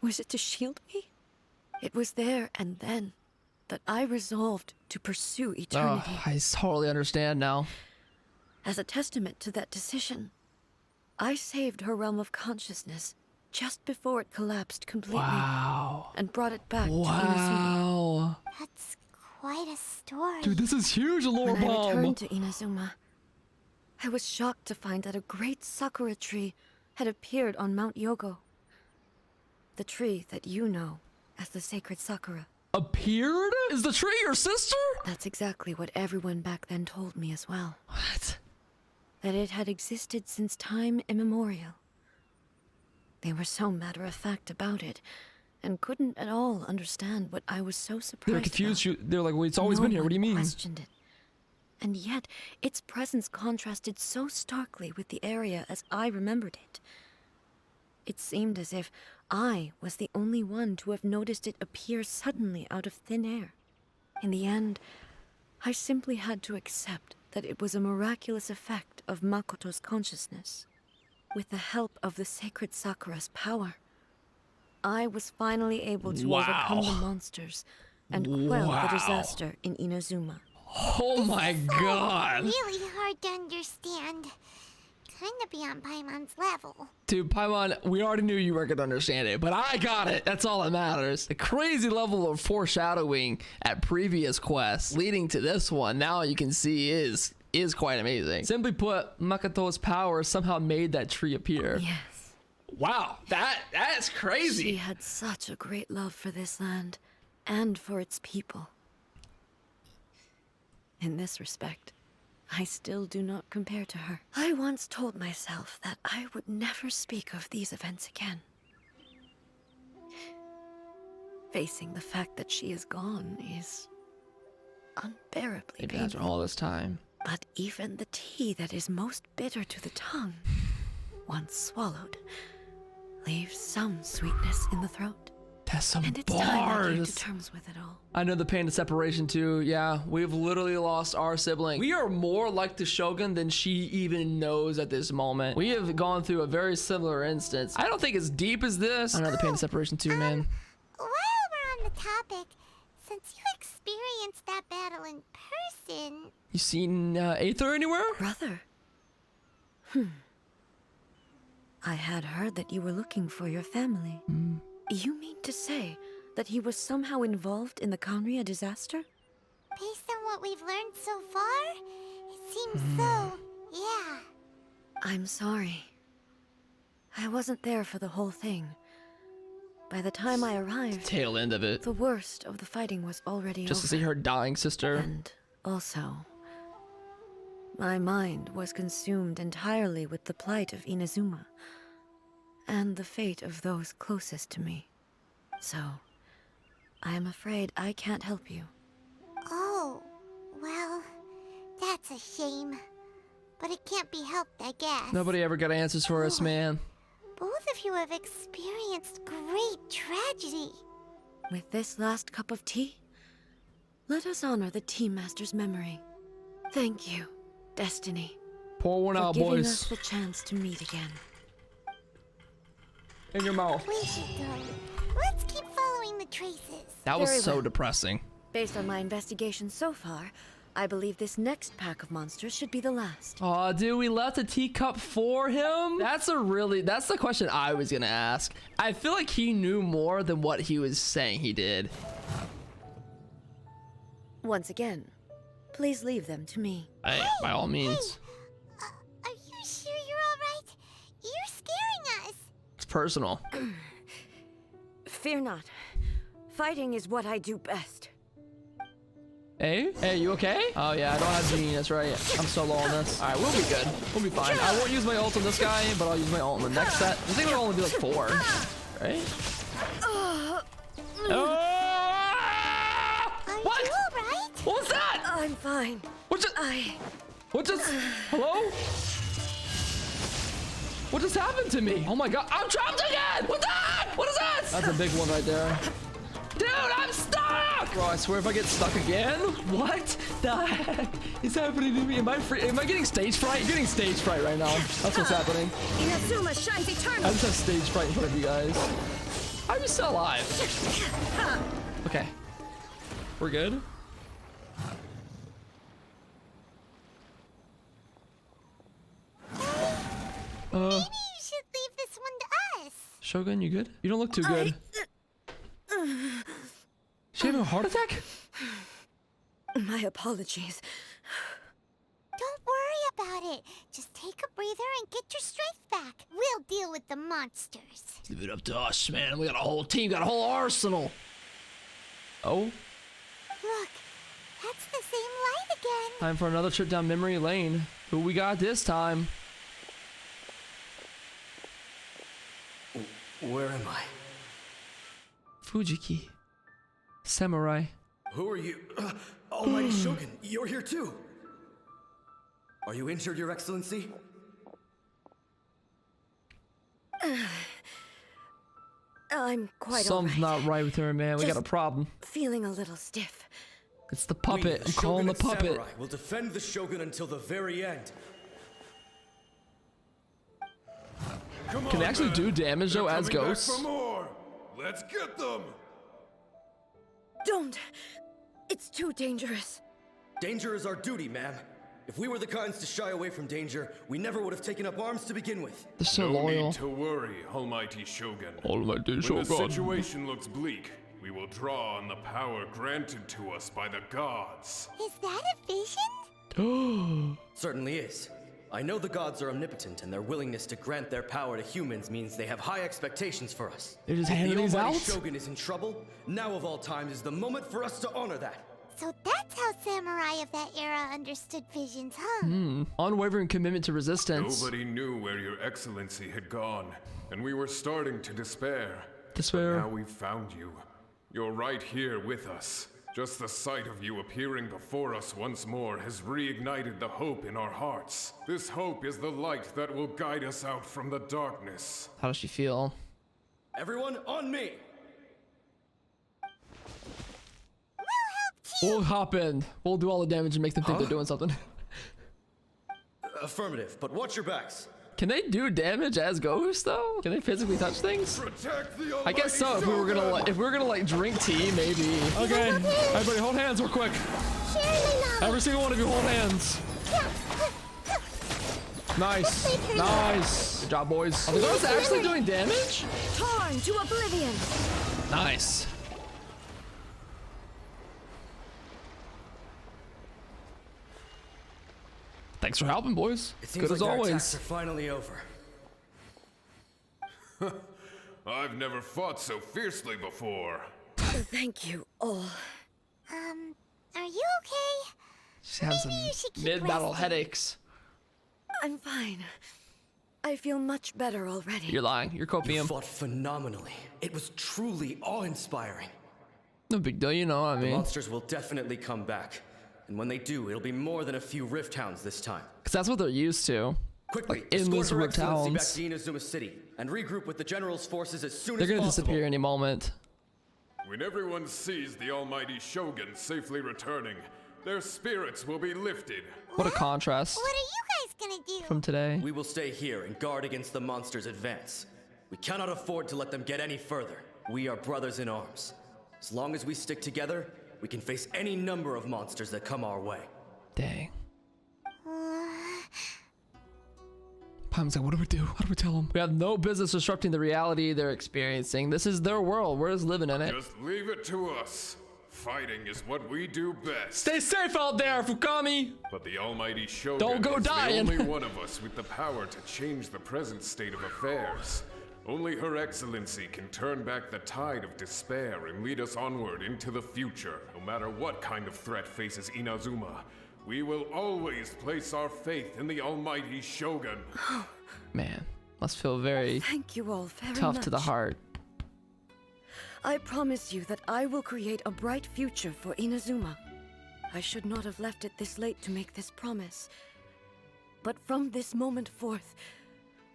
Was it to shield me? It was there and then that I resolved to pursue eternity.
Oh, I totally understand now.
As a testament to that decision, I saved her realm of consciousness just before it collapsed completely
Wow.
and brought it back to Inazuma.
Wow.
That's quite a story.
Dude, this is huge lore
When I
bomb.
returned to Inazuma, I was shocked to find that a great sakura tree had appeared on Mount Yogo. The tree that you know as the sacred sakura.
Appeared? Is the tree your sister?
That's exactly what everyone back then told me as well.
What?
That it had existed since time immemorial. They were so matter-of-fact about it, and couldn't at all understand what I was so surprised
They were confused.
about.
They're like, well, it's always been here. What do you
No one
mean?
questioned it. And yet, its presence contrasted so starkly with the area as I remembered it. It seemed as if I was the only one to have noticed it appear suddenly out of thin air. In the end, I simply had to accept that it was a miraculous effect of Makoto's consciousness. With the help of the sacred Sakura's power, I was finally able to overcome the monsters and quell the disaster in Inazuma.
Oh my god.
Really hard to understand. Kinda beyond Paimon's level.
Dude, Paimon, we already knew you weren't gonna understand it, but I got it. That's all that matters. The crazy level of foreshadowing at previous quests leading to this one, now you can see is quite amazing. Simply put, Makoto's power somehow made that tree appear.
Yes.
Wow, that's
She
crazy.
had such a great love for this land and for its people. In this respect, I still do not compare to her. I once told myself that I would never speak of these events again. Facing the fact that she is gone is unbearably
Maybe
painful.
after all this time.
But even the tea that is most bitter to the tongue, once swallowed, leaves some sweetness in the throat.
That's some
And it's time I came to
bars.
terms with it all.
I know the pain of separation too. Yeah, we've literally lost our sibling. We are more like the Shogun than she even knows at this moment. We have gone through a very similar instance. I don't think as deep as this. I know the pain of separation too, man.
While we're on the topic, since you experienced that battle in person,
You seen Aether anywhere?
Brother? I had heard that you were looking for your family. You mean to say that he was somehow involved in the Conria disaster?
based on what we've learned so far, it seems so, yeah.
I'm sorry. I wasn't there for the whole thing. By the time I arrived,
Tail end of it.
the worst of the fighting was already
Just to
over.
see her dying sister.
And also, my mind was consumed entirely with the plight of Inazuma and the fate of those closest to me. So, I am afraid I can't help you.
Oh, well, that's a shame. But it can't be helped, I guess.
Nobody ever got answers for us, man.
Both of you have experienced great tragedy.
With this last cup of tea, let us honor the Tea Master's memory. Thank you, Destiny,
Pour one
for
out,
giving
boys.
us the chance to meet again.
In your mouth.
We should go. Let's keep following the traces.
That was
Very
so
well.
depressing.
Based on my investigation so far, I believe this next pack of monsters should be the last.
Aw, dude, we left a teacup for him? That's the question I was gonna ask. I feel like he knew more than what he was saying he did.
Once again, please leave them to me.
By all means.
Are you sure you're alright? You're scaring us.
It's personal.
Fear not. Fighting is what I do best.
Hey, you okay? Oh yeah, I don't have Gene, that's right. I'm so low on this. Alright, we'll be good. We'll be fine. I won't use my ult on this guy, but I'll use my ult on the next set. I think it'll only be like 4. Right?
Are
What?
you alright?
What was that?
I'm fine.
What just hello? What just happened to me? Oh my god, I'm trapped again! What the heck? What is that? That's a big one right there. Dude, I'm stuck! Bro, I swear if I get stuck again, what the heck is happening to me? Am I getting stage fright? I'm getting stage fright right now. That's what's happening.
Inazuma shines
I
eternal.
just have stage fright in front of you guys. I'm still alive. Okay. We're good?
Maybe you should leave this one to us.
Shogun, you good? You don't look too good. She having a heart attack?
My apologies.
Don't worry about it. Just take a breather and get your strength back. We'll deal with the monsters.
Leave it up to us, man. We got a whole team, got a whole arsenal. Oh,
Look, that's the same light again.
time for another trip down memory lane. Who we got this time?
Where am I?
Fujiki. Samurai.
Who are you? Almighty Shogun, you're here too. Are you injured, Your Excellency?
I'm quite
Something's
alright.
not right with her, man. We got a
Just-
problem.
Feeling a little stiff.
It's the
We,
puppet. I'm calling the
Shogun and
puppet.
Samurai, will defend the Shogun until the very end.
Can they actually do damage though as ghosts?
For more. Let's get them.
Don't! It's too dangerous.
Danger is our duty, ma'am. If we were the kinds to shy away from danger, we never would have taken up arms to begin with.
They're so
No
loyal.
need to worry, Almighty Shogun.
Almighty
When the
Shogun.
situation looks bleak, we will draw on the power granted to us by the gods.
Is that a vision?
Certainly is. I know the gods are omnipotent, and their willingness to grant their power to humans means they have high expectations for us.
They're just
If
handing
the
these
Almighty
out?
Shogun is in trouble, now of all times is the moment for us to honor that.
So that's how samurai of that era understood visions, huh?
Unwavering commitment to resistance.
Nobody knew where your excellency had gone, and we were starting to despair.
Despair.
But now we've found you. You're right here with us. Just the sight of you appearing before us once more has reignited the hope in our hearts. This hope is the light that will guide us out from the darkness.
How does she feel?
Everyone, on me!
We'll hop in. We'll do all the damage and make them think they're doing something.
Affirmative, but watch your backs.
Can they do damage as ghosts though? Can they physically touch things?
Protect the
I guess so. If we were gonna like drink tea, maybe. Okay, everybody, hold hands real quick. Every single one of you, hold hands. Nice, nice. Good job, boys. Are the ghosts actually doing damage?
Torn to oblivion.
Nice. Thanks for helping, boys.
It seems
Good as
like our
always.
attacks are finally over.
I've never fought so fiercely before.
Thank you all.
Are you okay?
She's having
Maybe you should
some
keep
mid-battle
resting.
headaches.
I'm fine. I feel much better already.
You're lying. You're
You
copium.
fought phenomenally. It was truly awe-inspiring.
No big deal, you know what I
The
mean.
monsters will definitely come back. And when they do, it'll be more than a few Rift Hounds this time.
Because that's what they're used to.
Quickly,
Like endless
escort Her
Rift
Excellency back
Hounds.
to Inazuma City and regroup with the General's forces as soon
They're
as
gonna
possible.
disappear any moment.
When everyone sees the almighty Shogun safely returning, their spirits will be lifted.
What a contrast
What are you guys gonna do?
from today.
We will stay here and guard against the monsters' advance. We cannot afford to let them get any further. We are brothers in arms. As long as we stick together, we can face any number of monsters that come our way.
Dang. Pam's like, what do we do? How do we tell them? We have no business disrupting the reality they're experiencing. This is their world. We're just living in it.
Just leave it to us. Fighting is what we do best.
Stay safe out there, Fukami.
But the almighty Shogun
Don't go
is
dying.
the only one of us with the power to change the present state of affairs. Only Her Excellency can turn back the tide of despair and lead us onward into the future. No matter what kind of threat faces Inazuma, we will always place our faith in the almighty Shogun.
Man, must feel very
Thank you all very
tough
much.
to the heart.
I promise you that I will create a bright future for Inazuma. I should not have left it this late to make this promise. But from this moment forth,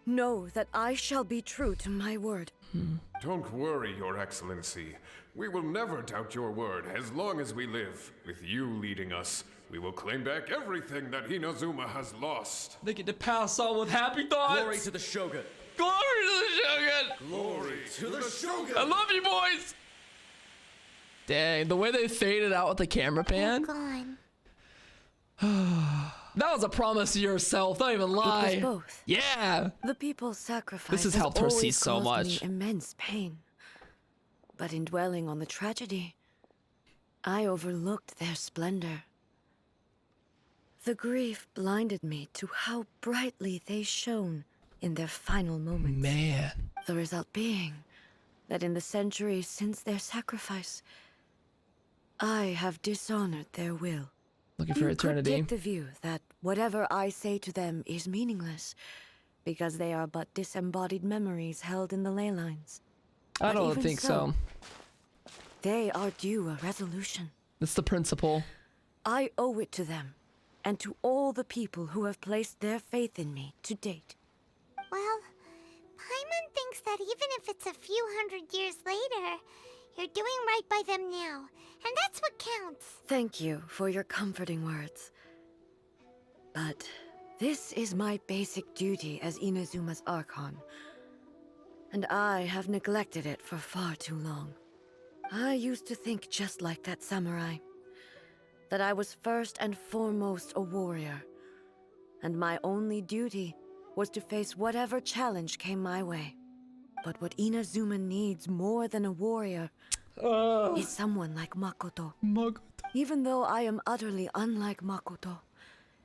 know that I shall be true to my word.
Don't worry, Your Excellency. We will never doubt your word as long as we live. With you leading us, we will claim back everything that Inazuma has lost.
They get to pass on with happy thoughts.
Glory to the Shogun!
Glory to the Shogun.
Glory
To the Shogun!
I love you, boys. Dang, the way they faded out with the camera pan.
Gone.
That was a promise to yourself. Don't even lie.
It was both.
Yeah.
The people's sacrifice
This has
has
helped her see
always
so
caused
much.
me immense pain. But in dwelling on the tragedy, I overlooked their splendor. The grief blinded me to how brightly they shone in their final moments.
Man.
The result being that in the centuries since their sacrifice, I have dishonored their will.
Looking for
You
eternity.
could take the view that whatever I say to them is meaningless, because they are but disembodied memories held in the ley lines.
I
But
don't
even
think so.
They are due a resolution.
It's the principle.
I owe it to them, and to all the people who have placed their faith in me to date.
Well, Paimon thinks that even if it's a few hundred years later, you're doing right by them now, and that's what counts.
Thank you for your comforting words. But this is my basic duty as Inazuma's Archon, and I have neglected it for far too long. I used to think just like that samurai, that I was first and foremost a warrior, and my only duty was to face whatever challenge came my way. But what Inazuma needs more than a warrior is someone like Makoto. Even though I am utterly unlike Makoto,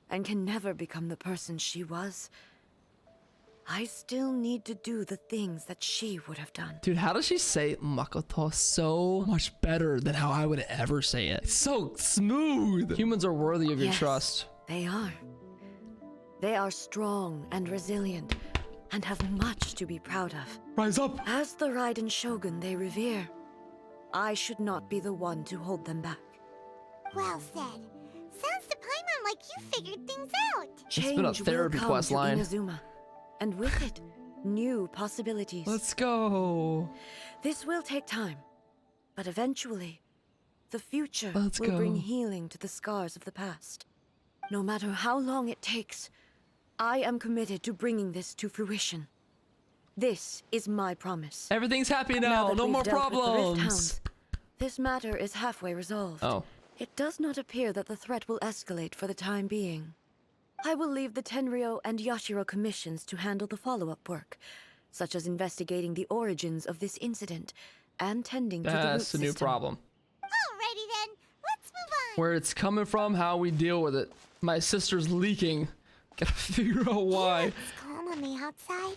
and can never become the person she was, I still need to do the things that she would have done.
Dude, how does she say Makoto so much better than how I would ever say it? It's so smooth. Humans are worthy of your
Yes,
trust.
They are. They are strong and resilient and have much to be proud of.
Rise up.
As the Raiden Shogun they revere, I should not be the one to hold them back.
Well said. Sounds to Paimon like you figured things out.
Change
been a therapy
will come
quest
to
line.
Inazuma, and with it, new possibilities.
Let's go.
This will take time, but eventually, the future
Let's
will bring
go.
healing to the scars of the past. No matter how long it takes, I am committed to bringing this to fruition. This is my promise.
Everything's happy now.
that
No
we've
more
dealt with the Rift
problems.
Hounds, this matter is halfway resolved.
Oh.
It does not appear that the threat will escalate for the time being. I will leave the Tenryo and Yashiro commissions to handle the follow-up work, such as investigating the origins of this incident and tending to the root
That's a new
system.
problem.
Alrighty then, let's move on.
Where it's coming from, how we deal with it. My sister's leaking. Gotta figure out why.
It's calm on the outside,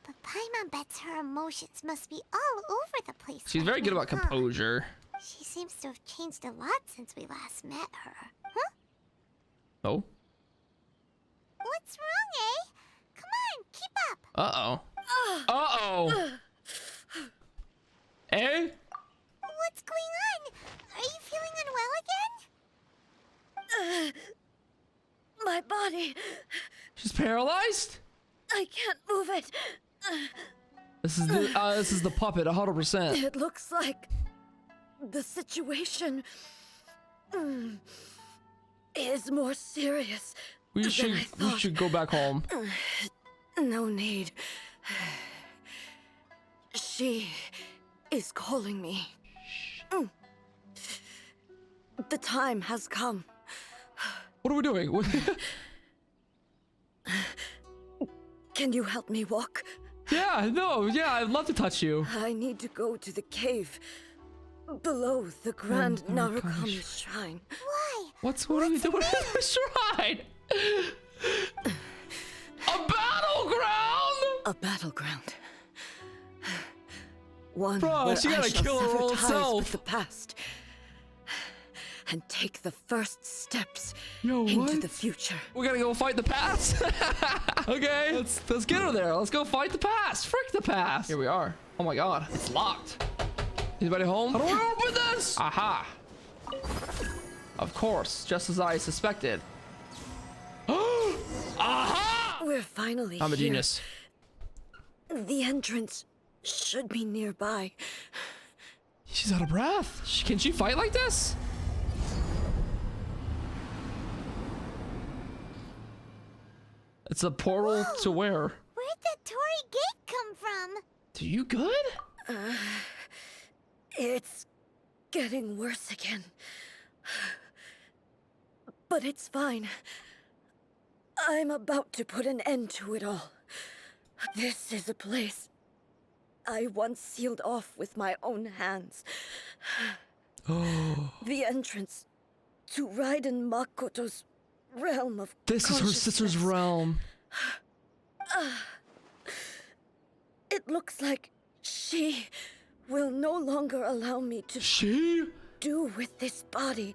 but Paimon bets her emotions must be all over the place.
She's
right
very good
now,
about
huh?
composure.
She seems to have changed a lot since we last met her. Huh?
Oh.
What's wrong, eh? Come on, keep up.
Uh-oh. Uh-oh. Eh?
What's going on? Are you feeling unwell again?
My body,
She's paralyzed?
I can't move it.
This is the puppet, 100%.
It looks like the situation is more serious
We
than I
should
thought.
go back home.
No need. She is calling me. The time has come.
What are we doing?
Can you help me walk?
Yeah, no, yeah, I'd love to touch you.
I need to go to the cave below the Grand
Oh my
Narukami
gosh.
Shrine.
Why?
What are you doing at the shrine? A battleground?
A battleground. One
Bro,
where
she
I
gotta
shall
kill her
sever
old
ties
self.
with the past and take the first steps
Yo,
into
what?
the future.
We gotta go fight the past. Okay, let's get her there. Let's go fight the past. Frick the past. Here we are. Oh my god, it's locked. Anybody home? How do I open this? Aha. Of course, just as I suspected. Aha!
We're finally
I'm a
here.
genius.
The entrance should be nearby.
She's out of breath. Can she fight like this? It's a portal to where?
Where'd the Torii Gate come from?
Do you good?
It's getting worse again. But it's fine. I'm about to put an end to it all. This is a place I once sealed off with my own hands. The entrance to Raiden Makoto's realm of
This is her sister's
consciousness.
realm.
It looks like she will no longer allow me to
She?
do with this body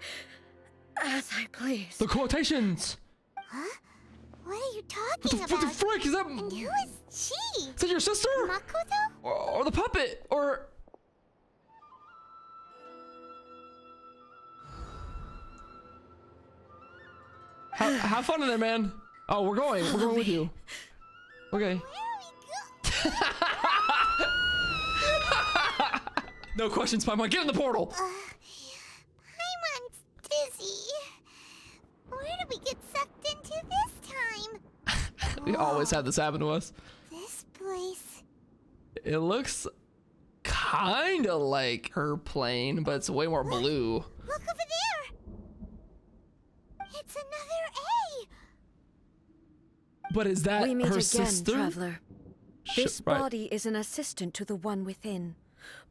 as I please.
The quotations.
What are you
What
talking
the
about?
frick? Is that
And who is she?
is that your sister?
Makoto?
Or the puppet? Or have fun in there, man. Oh, we're going with you. Okay.
Where are we go?
No questions, Paimon. Get in the portal.
Paimon's dizzy. Where did we get sucked into this time?
We always have this happen to us.
This place.
It looks kind of like her plane, but it's way more blue.
Look over there. It's another A.
But is that
We meet
her
again,
sister?
traveler. This
Right.
body is an assistant to the one within,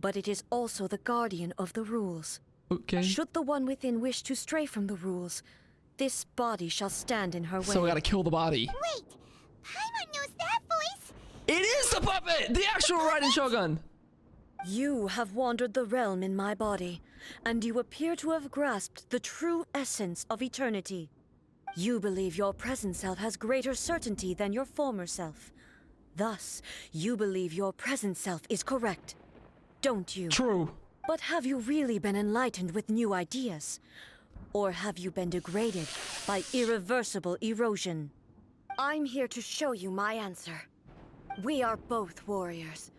but it is also the guardian of the rules.
Okay.
Should the one within wish to stray from the rules, this body shall stand in her way.
So we gotta kill the body.
Wait, Paimon knows that voice.
a puppet! The actual Raiden Shogun!
You have wandered the realm in my body, and you appear to have grasped the true essence of eternity. You believe your present self has greater certainty than your former self. Thus, you believe your present self is correct, don't you?
True.
But have you really been enlightened with new ideas? Or have you been degraded by irreversible erosion? I'm here to show you my answer. We are both warriors,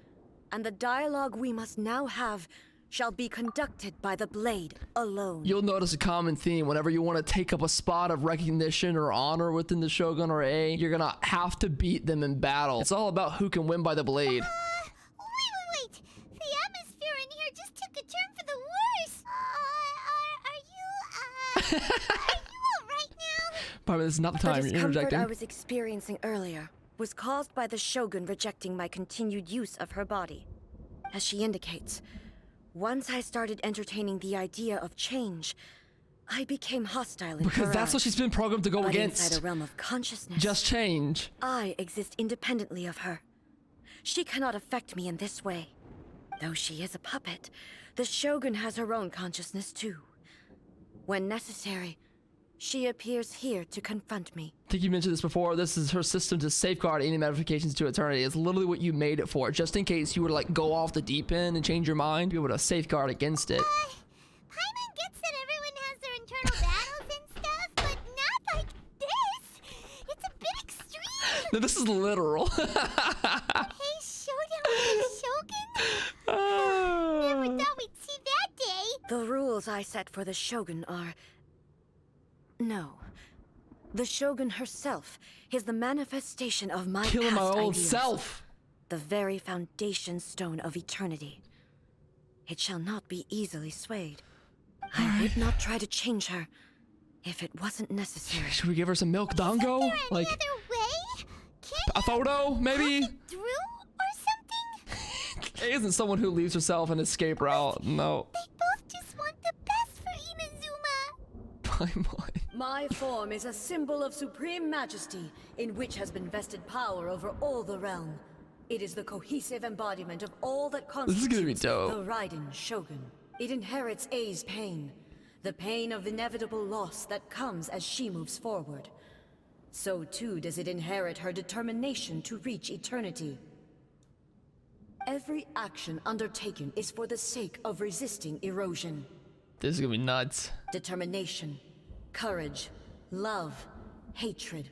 and the dialogue we must now have shall be conducted by the blade alone.
You'll notice a common theme whenever you want to take up a spot of recognition or honor within the Shogun or A, you're gonna have to beat them in battle. It's all about who can win by the blade.
Wait. The atmosphere in here just took a turn for the worse. Are you alright now?
Probably this is not the time.
The
You're
discomfort
interjecting.
I was experiencing earlier was caused by the Shogun rejecting my continued use of her body. As she indicates, once I started entertaining the idea of change, I became hostile in
Because
her
that's what
eyes.
she's been programmed to go
But
against.
inside a realm of consciousness,
Just change.
I exist independently of her. She cannot affect me in this way. Though she is a puppet, the Shogun has her own consciousness too. When necessary, she appears here to confront me.
I think you mentioned this before. This is her system to safeguard any modifications to eternity. It's literally what you made it for, just in case you were to like go off the deep end and change your mind, be able to safeguard against it.
Paimon gets that everyone has their internal battles and stuff, but not like this. It's a bit extreme.
No, this is literal.
Hey, showdown with the Shogun? Never thought we'd see that day.
The rules I set for the Shogun are... No. The Shogun herself is the manifestation of my
Killing my
past
old
ideals.
self.
The very foundation stone of eternity. It shall not be easily swayed. I would not try to change her if it wasn't necessary.
Should we give her some milk dongo?
Is there
Like
any other way? Can't
a photo, maybe?
you through or something?
A isn't someone who leaves herself an escape route. No.
They both just want the best for Inazuma.
Paimon.
My form is a symbol of supreme majesty, in which has been vested power over all the realm. It is the cohesive embodiment of all that
This is gonna be
constitutes
dope.
the Raiden Shogun. It inherits Ei's pain, the pain of inevitable loss that comes as she moves forward. So too does it inherit her determination to reach eternity. Every action undertaken is for the sake of resisting erosion.
This is gonna be nuts.
Determination, courage, love, hatred.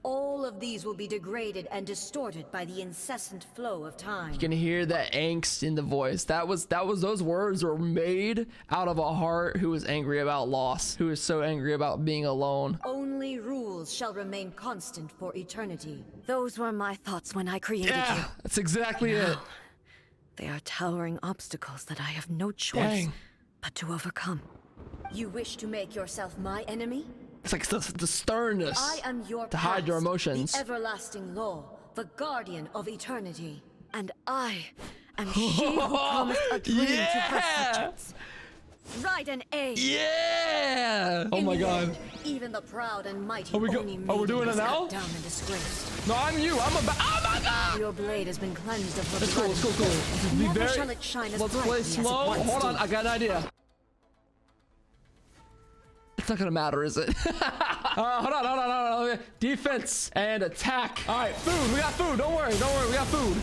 All of these will be degraded and distorted by the incessant flow of time.
You can hear that angst in the voice. Those words were made out of a heart who is angry about loss, who is so angry about being alone.
Only rules shall remain constant for eternity. Those were my thoughts when I created you.
Yeah, that's exactly it.
They are towering obstacles that I have no choice
Dang.
but to overcome. You wish to make yourself my enemy?
It's like the sternness
I am your
to hide your
past,
emotions.
the everlasting law, the guardian of eternity. And I am she who promised a dream to her
Yeah!
subjects. Raiden A.
Yeah! Oh
In
my
the
god.
end, even the proud and mighty
Are we
only
we're doing it
maiden was
now?
cut down and disgraced.
No, I'm you. I'm about. Oh my god!
Your blade has been cleansed of her
It's cool.
blood.
It's cool. Cool. Just be
Never
very.
shall it shine as
Let's
brightly
play
as it
slow.
once
Hold on.
did.
I got an idea. It's not gonna matter, is it? Hold on. Defense and attack. All right, food. We got food. Don't worry. We got food.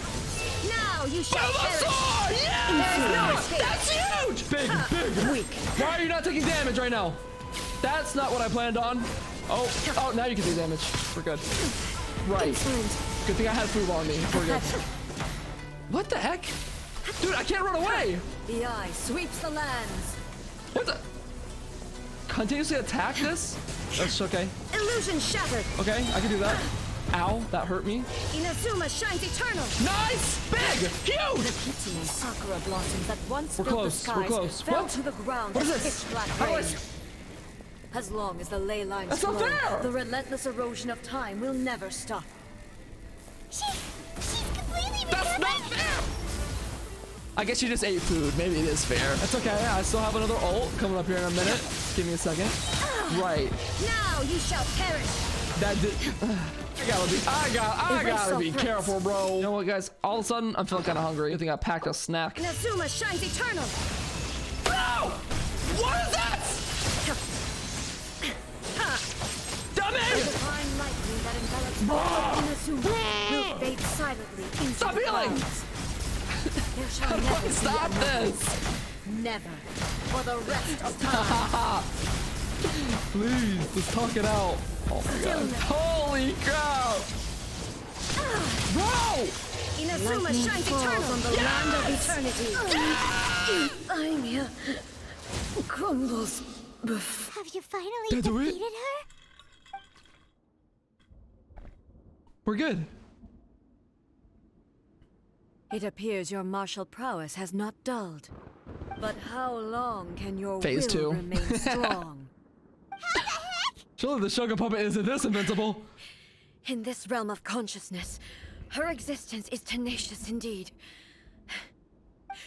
Now you shall
Oh,
perish.
sword! Yeah!
no escape.
That's huge! Big.
Weak.
Why are you not taking damage right now? That's not what I planned on. Oh, now you can take damage. We're good. Right.
Excellent.
Good thing I had food on me. We're good. What the heck? Dude, I can't run away!
The eye sweeps the lands.
What the? Continuously attack this? That's okay.
Illusion shattered.
Okay, I can do that. Ow, that hurt me.
Inazuma shines eternal.
Nice! Big!
The
Huge!
Kitsune Sakura blossoms that once
We're
filled
close,
the
we're
skies
close.
fell
What?
to the ground
What is
as
this?
pitch black
How do I
rain. As long as the ley lines
That's not
flow,
fair!
the relentless erosion of time will never stop.
She's completely
That's
recovered.
not fair! I guess you just ate food. Maybe it is fair. That's okay. I still have another ult coming up here in a minute. Give me a second. Right.
Now you shall perish.
That did. I gotta be careful, bro. You know what, guys? All of a sudden, I'm feeling kind of hungry. I think I packed a snack.
Inazuma shines eternal.
Bro! What is that? Dummy!
The divine lightning that envelops Inazuma will fade silently into
Stop
the
healing!
clouds. There shall
How do I
never be
stop
another.
this?
Never. For the rest of time.
Please, let's talk it out. Oh my god. Holy crap! Bro!
Inazuma shines eternal on the land of eternity. Euthymia crumbles before.
Have you finally
Did we?
defeated her?
We're good.
It appears your martial prowess has not dulled. But how long can your
Phase
will
2.
remain strong?
Surely the Shogun puppet isn't this invincible.
In this realm of consciousness, her existence is tenacious indeed.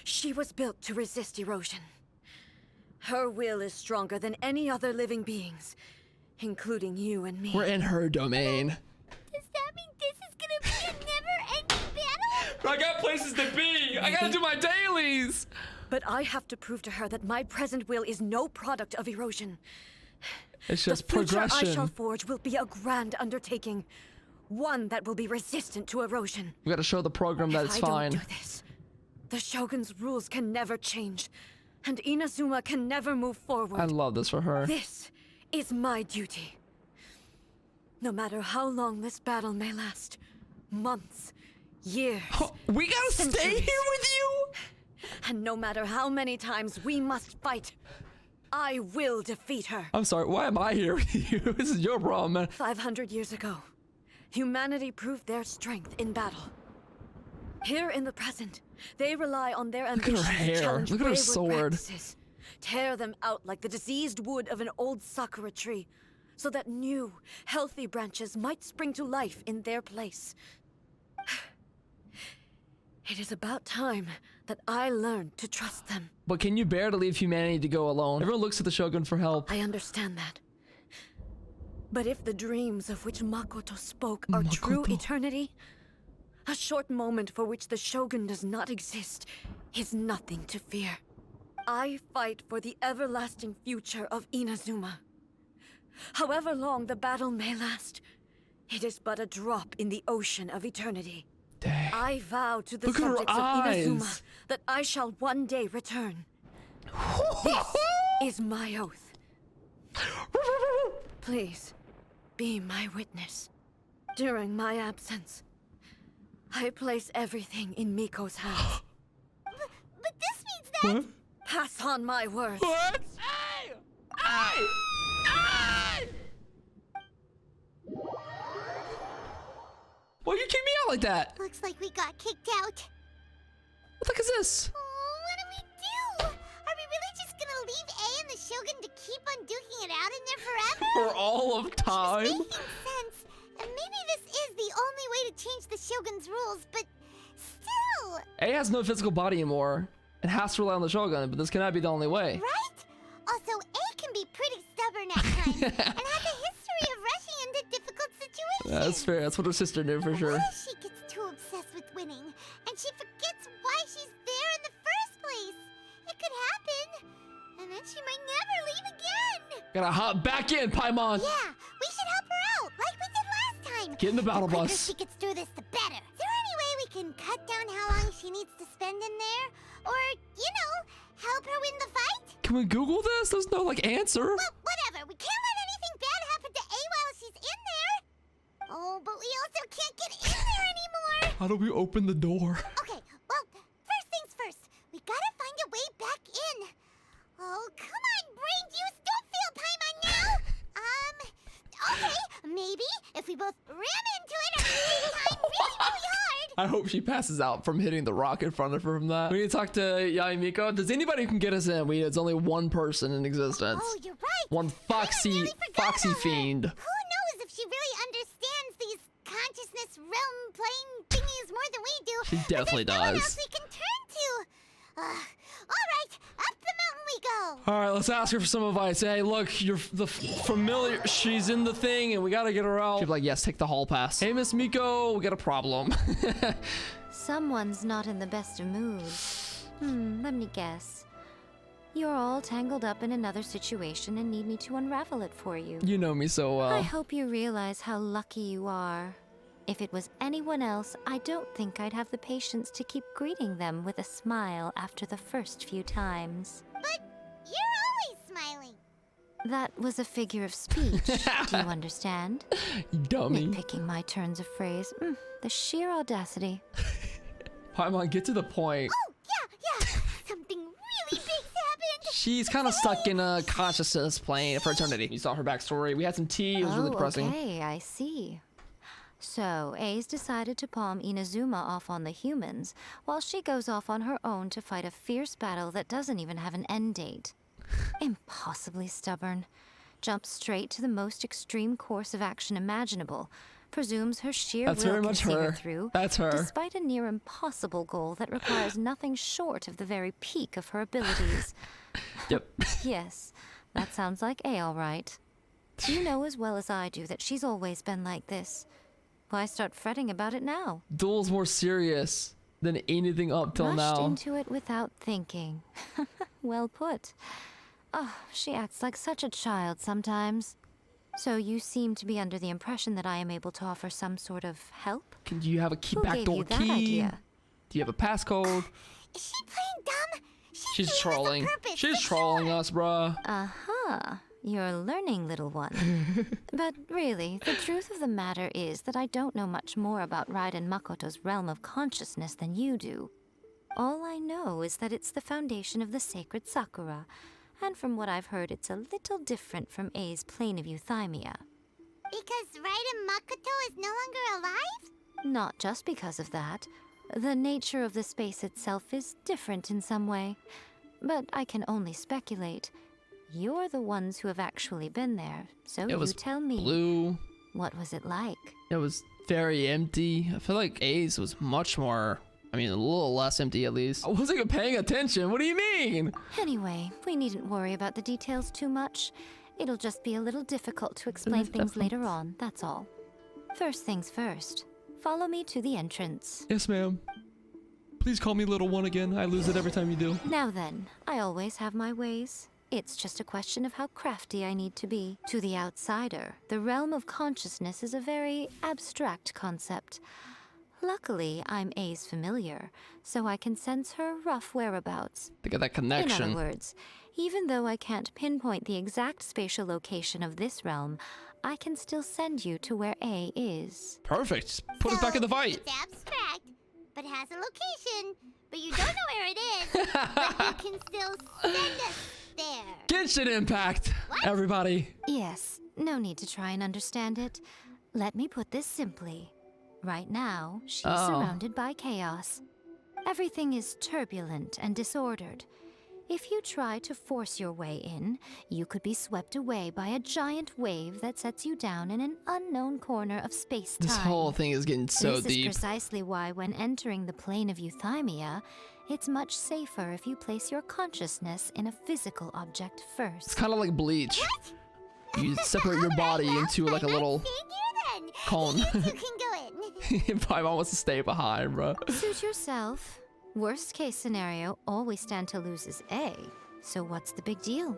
She was built to resist erosion. Her will is stronger than any other living beings, including you and me.
We're in her domain.
Does that mean this is gonna be a never-ending battle?
I got places to be. I gotta do my dailies.
But I have to prove to her that my present will is no product of erosion.
It's just
the future
progression.
I shall forge will be a grand undertaking. One that will be resistant to erosion.
We gotta show the program that it's
If I
fine.
don't do this, the Shogun's rules can never change, and Inazuma can never move forward.
I love this for her.
This is my duty. No matter how long this battle may last, months, years,
We gotta stay
centuries.
here with you?
And no matter how many times we must fight, I will defeat her.
I'm sorry, why am I here with you? This is your problem, man.
500 years ago, humanity proved their strength in battle. Here in the present, they rely on their
at her
ambition
hair.
to challenge
Look at her
wayward
sword.
practices, tear them out like the diseased wood of an old sakura tree, so that new, healthy branches might spring to life in their place. It is about time that I learned to trust them.
But can you bear to leave humanity to go alone? Everyone looks to the Shogun for help.
I understand that. But if the dreams of which Makoto spoke are true
Makoto.
eternity, a short moment for which the Shogun does not exist is nothing to fear. I fight for the everlasting future of Inazuma. However long the battle may last, it is but a drop in the ocean of eternity.
Dang.
I vow to the
Look at her
subjects of Inazuma
eyes.
that I shall one day return. This is my oath. Please, be my witness. During my absence, I place everything in Miko's hands.
But this means that...
What?
Pass on my word.
What? Hey! Hey! Hey! Why you kick me out like that?
Looks like we got kicked out.
What the heck is this?
Oh, what do we do? Are we really just gonna leave A and the Shogun to keep on duking it out in there forever?
For all of time?
Making sense. And maybe this is the only way to change the Shogun's rules, but still,
A has no physical body anymore. It has to rely on the Shogun, but this cannot be the only way.
right? Also, A can be pretty stubborn at times and has a history of rushing into difficult situations.
That's fair. That's what her sister knew for sure.
What if she gets too obsessed with winning and she forgets why she's there in the first place? It could happen. And then she might never leave again.
Gotta hop back in, Paimon.
Yeah, we should help her out, like we did last time.
Get in the battle
quicker
bus.
she gets through this, the better. Is there any way we can cut down how long she needs to spend in there? Or, you know, help her win the fight?
Can we Google this? There's no like answer.
Well, whatever. We can't let anything bad happen to A while she's in there. Oh, but we also can't get in there anymore.
How do we open the door?
Okay, well, first things first. We gotta find a way back in. Oh, come on, brain juice. Don't feel Paimon now. Okay, maybe if we both ram into it at the same time really, really hard.
I hope she passes out from hitting the rock in front of her from that. We need to talk to Yae Miko. Does anybody who can get us in? It's only one person in existence.
Oh, you're right.
One foxy
forgot about her.
fiend.
Who knows if she really understands these consciousness realm plane thingies more than we do?
She definitely
but there's no one
does.
else we can turn to. All right, up the mountain we go.
All right, let's ask her for some advice. Hey, look, you're the familiar. She's in the thing, and we gotta get her out. She'd be like, yes, take the hall pass. Hey, Miss Miko, we got a problem.
Someone's not in the best of moods. Let me guess. You're all tangled up in another situation and need me to unravel it for you.
You know me so well.
I hope you realize how lucky you are. If it was anyone else, I don't think I'd have the patience to keep greeting them with a smile after the first few times.
But you're always smiling.
That was a figure of speech. Do you understand?
You dummy.
Nitpicking my turns of phrase. The sheer audacity.
Paimon, get to the point.
Oh, yeah. Something really big's happened.
She's kind of stuck in a consciousness plane for eternity. You saw her backstory. We had some tea. It was really depressing.
Okay, I see. So, A's decided to palm Inazuma off on the humans, while she goes off on her own to fight a fierce battle that doesn't even have an end date. Impossibly stubborn. Jumps straight to the most extreme course of action imaginable. Presumes her sheer
That's
will
very
can
much
see
her.
her through,
That's her.
despite a near impossible goal that requires nothing short of the very peak of her abilities.
Yep.
Yes, that sounds like A all right. You know as well as I do that she's always been like this. Why start fretting about it now?
Duel's more serious than anything up till
Rushed
now.
into it without thinking. Well put. Oh, she acts like such a child sometimes. So you seem to be under the impression that I am able to offer some sort of help?
Do you have a key,
Who gave
backdoor
you that
key?
idea?
Do you have a passcode?
Is she playing dumb?
She's
doing this on
trolling.
purpose,
She's
for
trolling
sure.
us, bruh.
Uh-huh. You're learning, little one. But really, the truth of the matter is that I don't know much more about Raiden Makoto's realm of consciousness than you do. All I know is that it's the foundation of the sacred Sakura, and from what I've heard, it's a little different from A's plane of euthymia.
Because Raiden Makoto is no longer alive?
Not just because of that. The nature of the space itself is different in some way. But I can only speculate. You're the ones who have actually been there, so
It was
you tell me.
blue.
What was it like?
It was very empty. I feel like A's was much more, I mean, a little less empty at least. I wasn't even paying attention. What do you mean?
Anyway, we needn't worry about the details too much. It'll just be a little difficult to explain things later on, that's all. First things first. Follow me to the entrance.
Yes, ma'am. Please call me little one again. I lose it every time you do.
Now then, I always have my ways. It's just a question of how crafty I need to be. To the outsider, the realm of consciousness is a very abstract concept. Luckily, I'm A's familiar, so I can sense her rough whereabouts.
They got that
In
connection.
other words, even though I can't pinpoint the exact spatial location of this realm, I can still send you to where A is.
Perfect. Just put us back in the fight.
It's abstract, but has a location. But you don't know where it is. But you can still send us there.
Genshin Impact, everybody.
Yes, no need to try and understand it. Let me put this simply. Right now, she's surrounded by chaos. Everything is turbulent and disordered. If you try to force your way in, you could be swept away by a giant wave that sets you down in an unknown corner of space-time.
This whole thing is getting so
This
deep.
is precisely why when entering the plane of euthymia, it's much safer if you place your consciousness in a physical object
It's
first.
kind of like Bleach. You separate your body into like a little
Then.
cone.
You two can go in.
Paimon wants to stay behind, bro.
Suit yourself. Worst case scenario, all we stand to lose is A. So what's the big deal?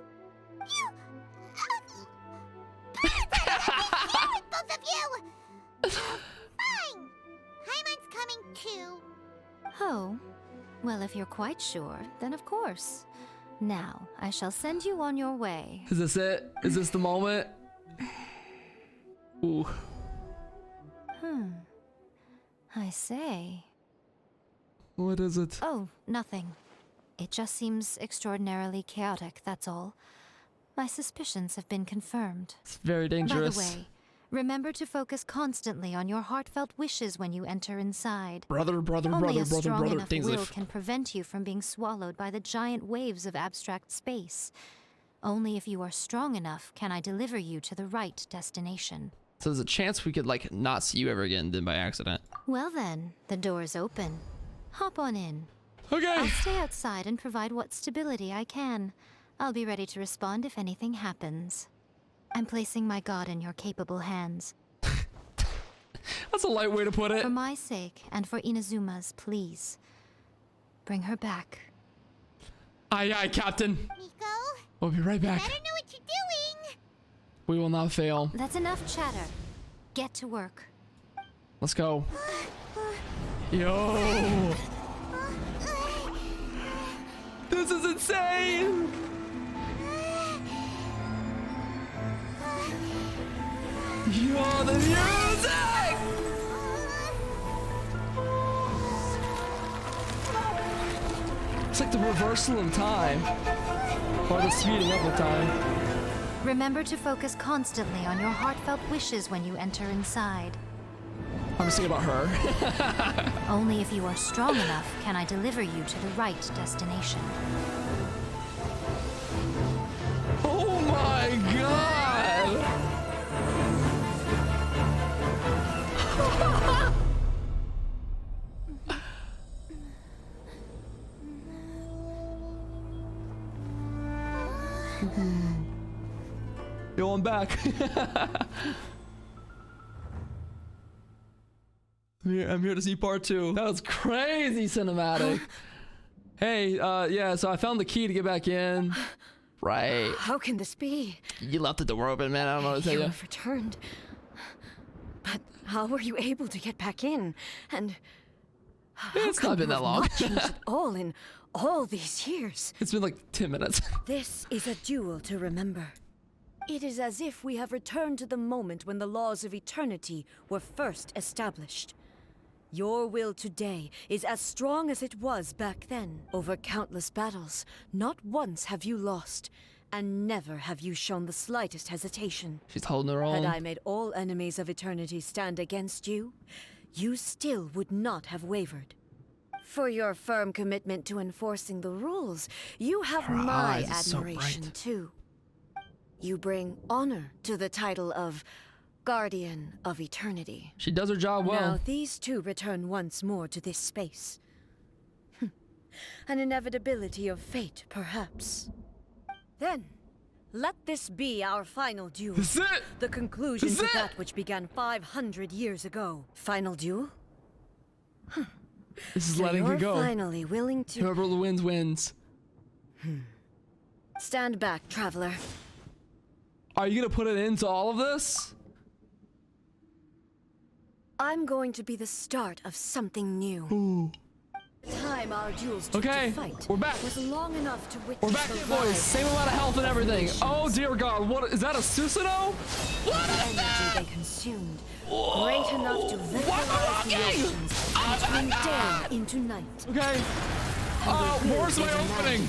Both of you. Fine. Paimon's coming too.
Oh, well, if you're quite sure, then of course. Now, I shall send you on your way.
Is this it? Is this the moment? Ooh.
I say.
What is it?
Oh, nothing. It just seems extraordinarily chaotic, that's all. My suspicions have been confirmed.
It's very dangerous.
By the way, remember to focus constantly on your heartfelt wishes when you enter inside.
Brother,
Only a strong enough
things
will
if
can prevent you from being swallowed by the giant waves of abstract space. Only if you are strong enough can I deliver you to the right destination.
So there's a chance we could like not see you ever again then by accident.
Well then, the door is open. Hop on in.
Okay.
I'll stay outside and provide what stability I can. I'll be ready to respond if anything happens. I'm placing my god in your capable hands.
That's a light way to put it.
For my sake, and for Inazuma's, please. Bring her back.
Aye, aye, Captain.
Miko,
We'll be right back.
better know what you're doing.
We will not fail.
That's enough chatter. Get to work.
Let's go. Yo. This is insane. Yo, the music. It's like the reversal of time. Or the speeding up of time.
Remember to focus constantly on your heartfelt wishes when you enter inside.
I'm just thinking about her.
Only if you are strong enough can I deliver you to the right destination.
Oh my god! Yo, I'm back. I'm here to see part 2. That was crazy cinematic. Hey, yeah, so I found the key to get back in. Right.
How can this be?
You left the door open, man. I don't know what to tell
You
you.
have returned. But how were you able to get back in? And
It's not been that long.
Not changed at all in all these years.
It's been like 10 minutes.
This is a duel to remember. It is as if we have returned to the moment when the laws of eternity were first established. Your will today is as strong as it was back then. Over countless battles, not once have you lost, and never have you shown the slightest hesitation.
She's holding her own.
Had I made all enemies of eternity stand against you, you still would not have wavered. For your firm commitment to enforcing the rules, you have
Her
my
eyes is so
admiration
bright.
too. You bring honor to the title of Guardian of Eternity.
She does her job well.
Now these two return once more to this space. An inevitability of fate, perhaps. Then, let this be our final duel.
This is it!
The conclusion
This
to
is it!
that which began 500 years ago. Final duel?
This is
So
letting
you're
her go.
finally willing to...
Whoever wins, wins.
Stand back, traveler.
Are you gonna put it into all of this?
I'm going to be the start of something new.
Ooh.
The time our duels took
Okay,
to fight
we're back.
was long enough to witness
We're back
the
in, boys.
rise
Same amount of health and everything. Oh dear God, what is that? A Susanoo? What is
energy
that?
they consumed, great enough to
Why am I
vaporize the
walking?
oceans
Oh
and
my
turn
God.
day into night.
Okay. Where's my opening?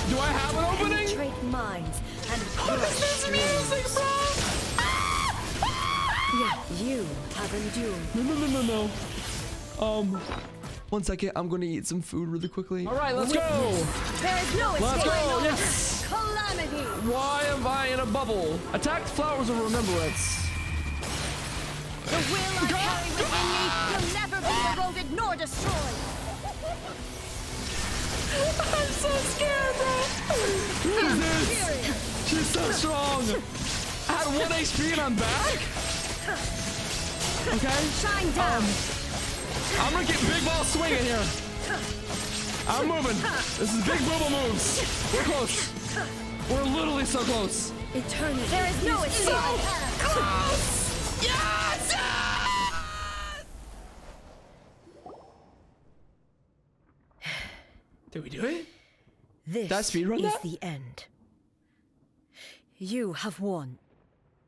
Do I have an opening?
Penetrate minds and
What is this music, bro?
Yeah, you have endured.
No. 1 second. I'm gonna eat some food really quickly. All right, let's go.
There is no
Let's
escape.
go. Yes.
Calamity.
Why am I in a bubble? Attack flowers of remembrance.
The will I carry within me will never be eroded nor destroyed.
I'm so scared, bro. Who is this? She's so strong. I had 1 HP and I'm back? Okay.
Shine down.
I'm gonna get big ball swinging here. I'm moving. This is big booba moves. We're close. We're literally so close.
Eternity. There is no escape.
Close! Yes! Did we do it?
This
That speedrun
is
that?
the end. You have won.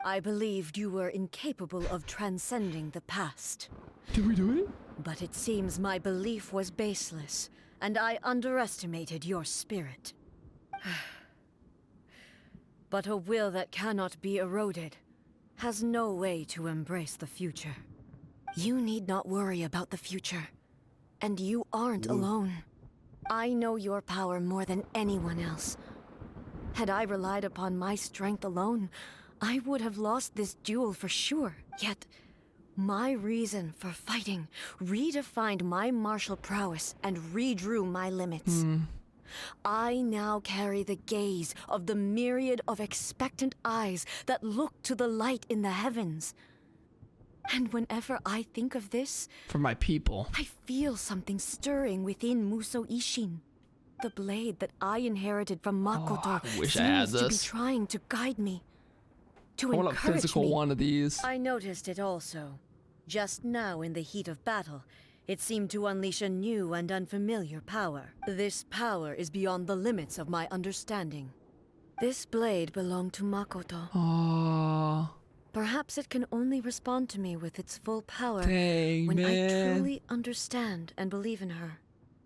I believed you were incapable of transcending the past.
Did we do it?
But it seems my belief was baseless, and I underestimated your spirit. But a will that cannot be eroded has no way to embrace the future. You need not worry about the future. And you aren't alone. I know your power more than anyone else. Had I relied upon my strength alone, I would have lost this duel for sure. Yet, my reason for fighting redefined my martial prowess and redrew my limits. I now carry the gaze of the myriad of expectant eyes that look to the light in the heavens. And whenever I think of this,
For my people.
I feel something stirring within Muso Ishin. The blade that I inherited from Makoto
I wish I had
seems to be
this.
trying to guide me, to
I want a
encourage
physical
me.
one of these.
I noticed it also. Just now in the heat of battle, it seemed to unleash a new and unfamiliar power. This power is beyond the limits of my understanding. This blade belonged to Makoto.
Oh,
Perhaps it can only respond to me with its full power
dang,
when I
man.
truly understand and believe in her.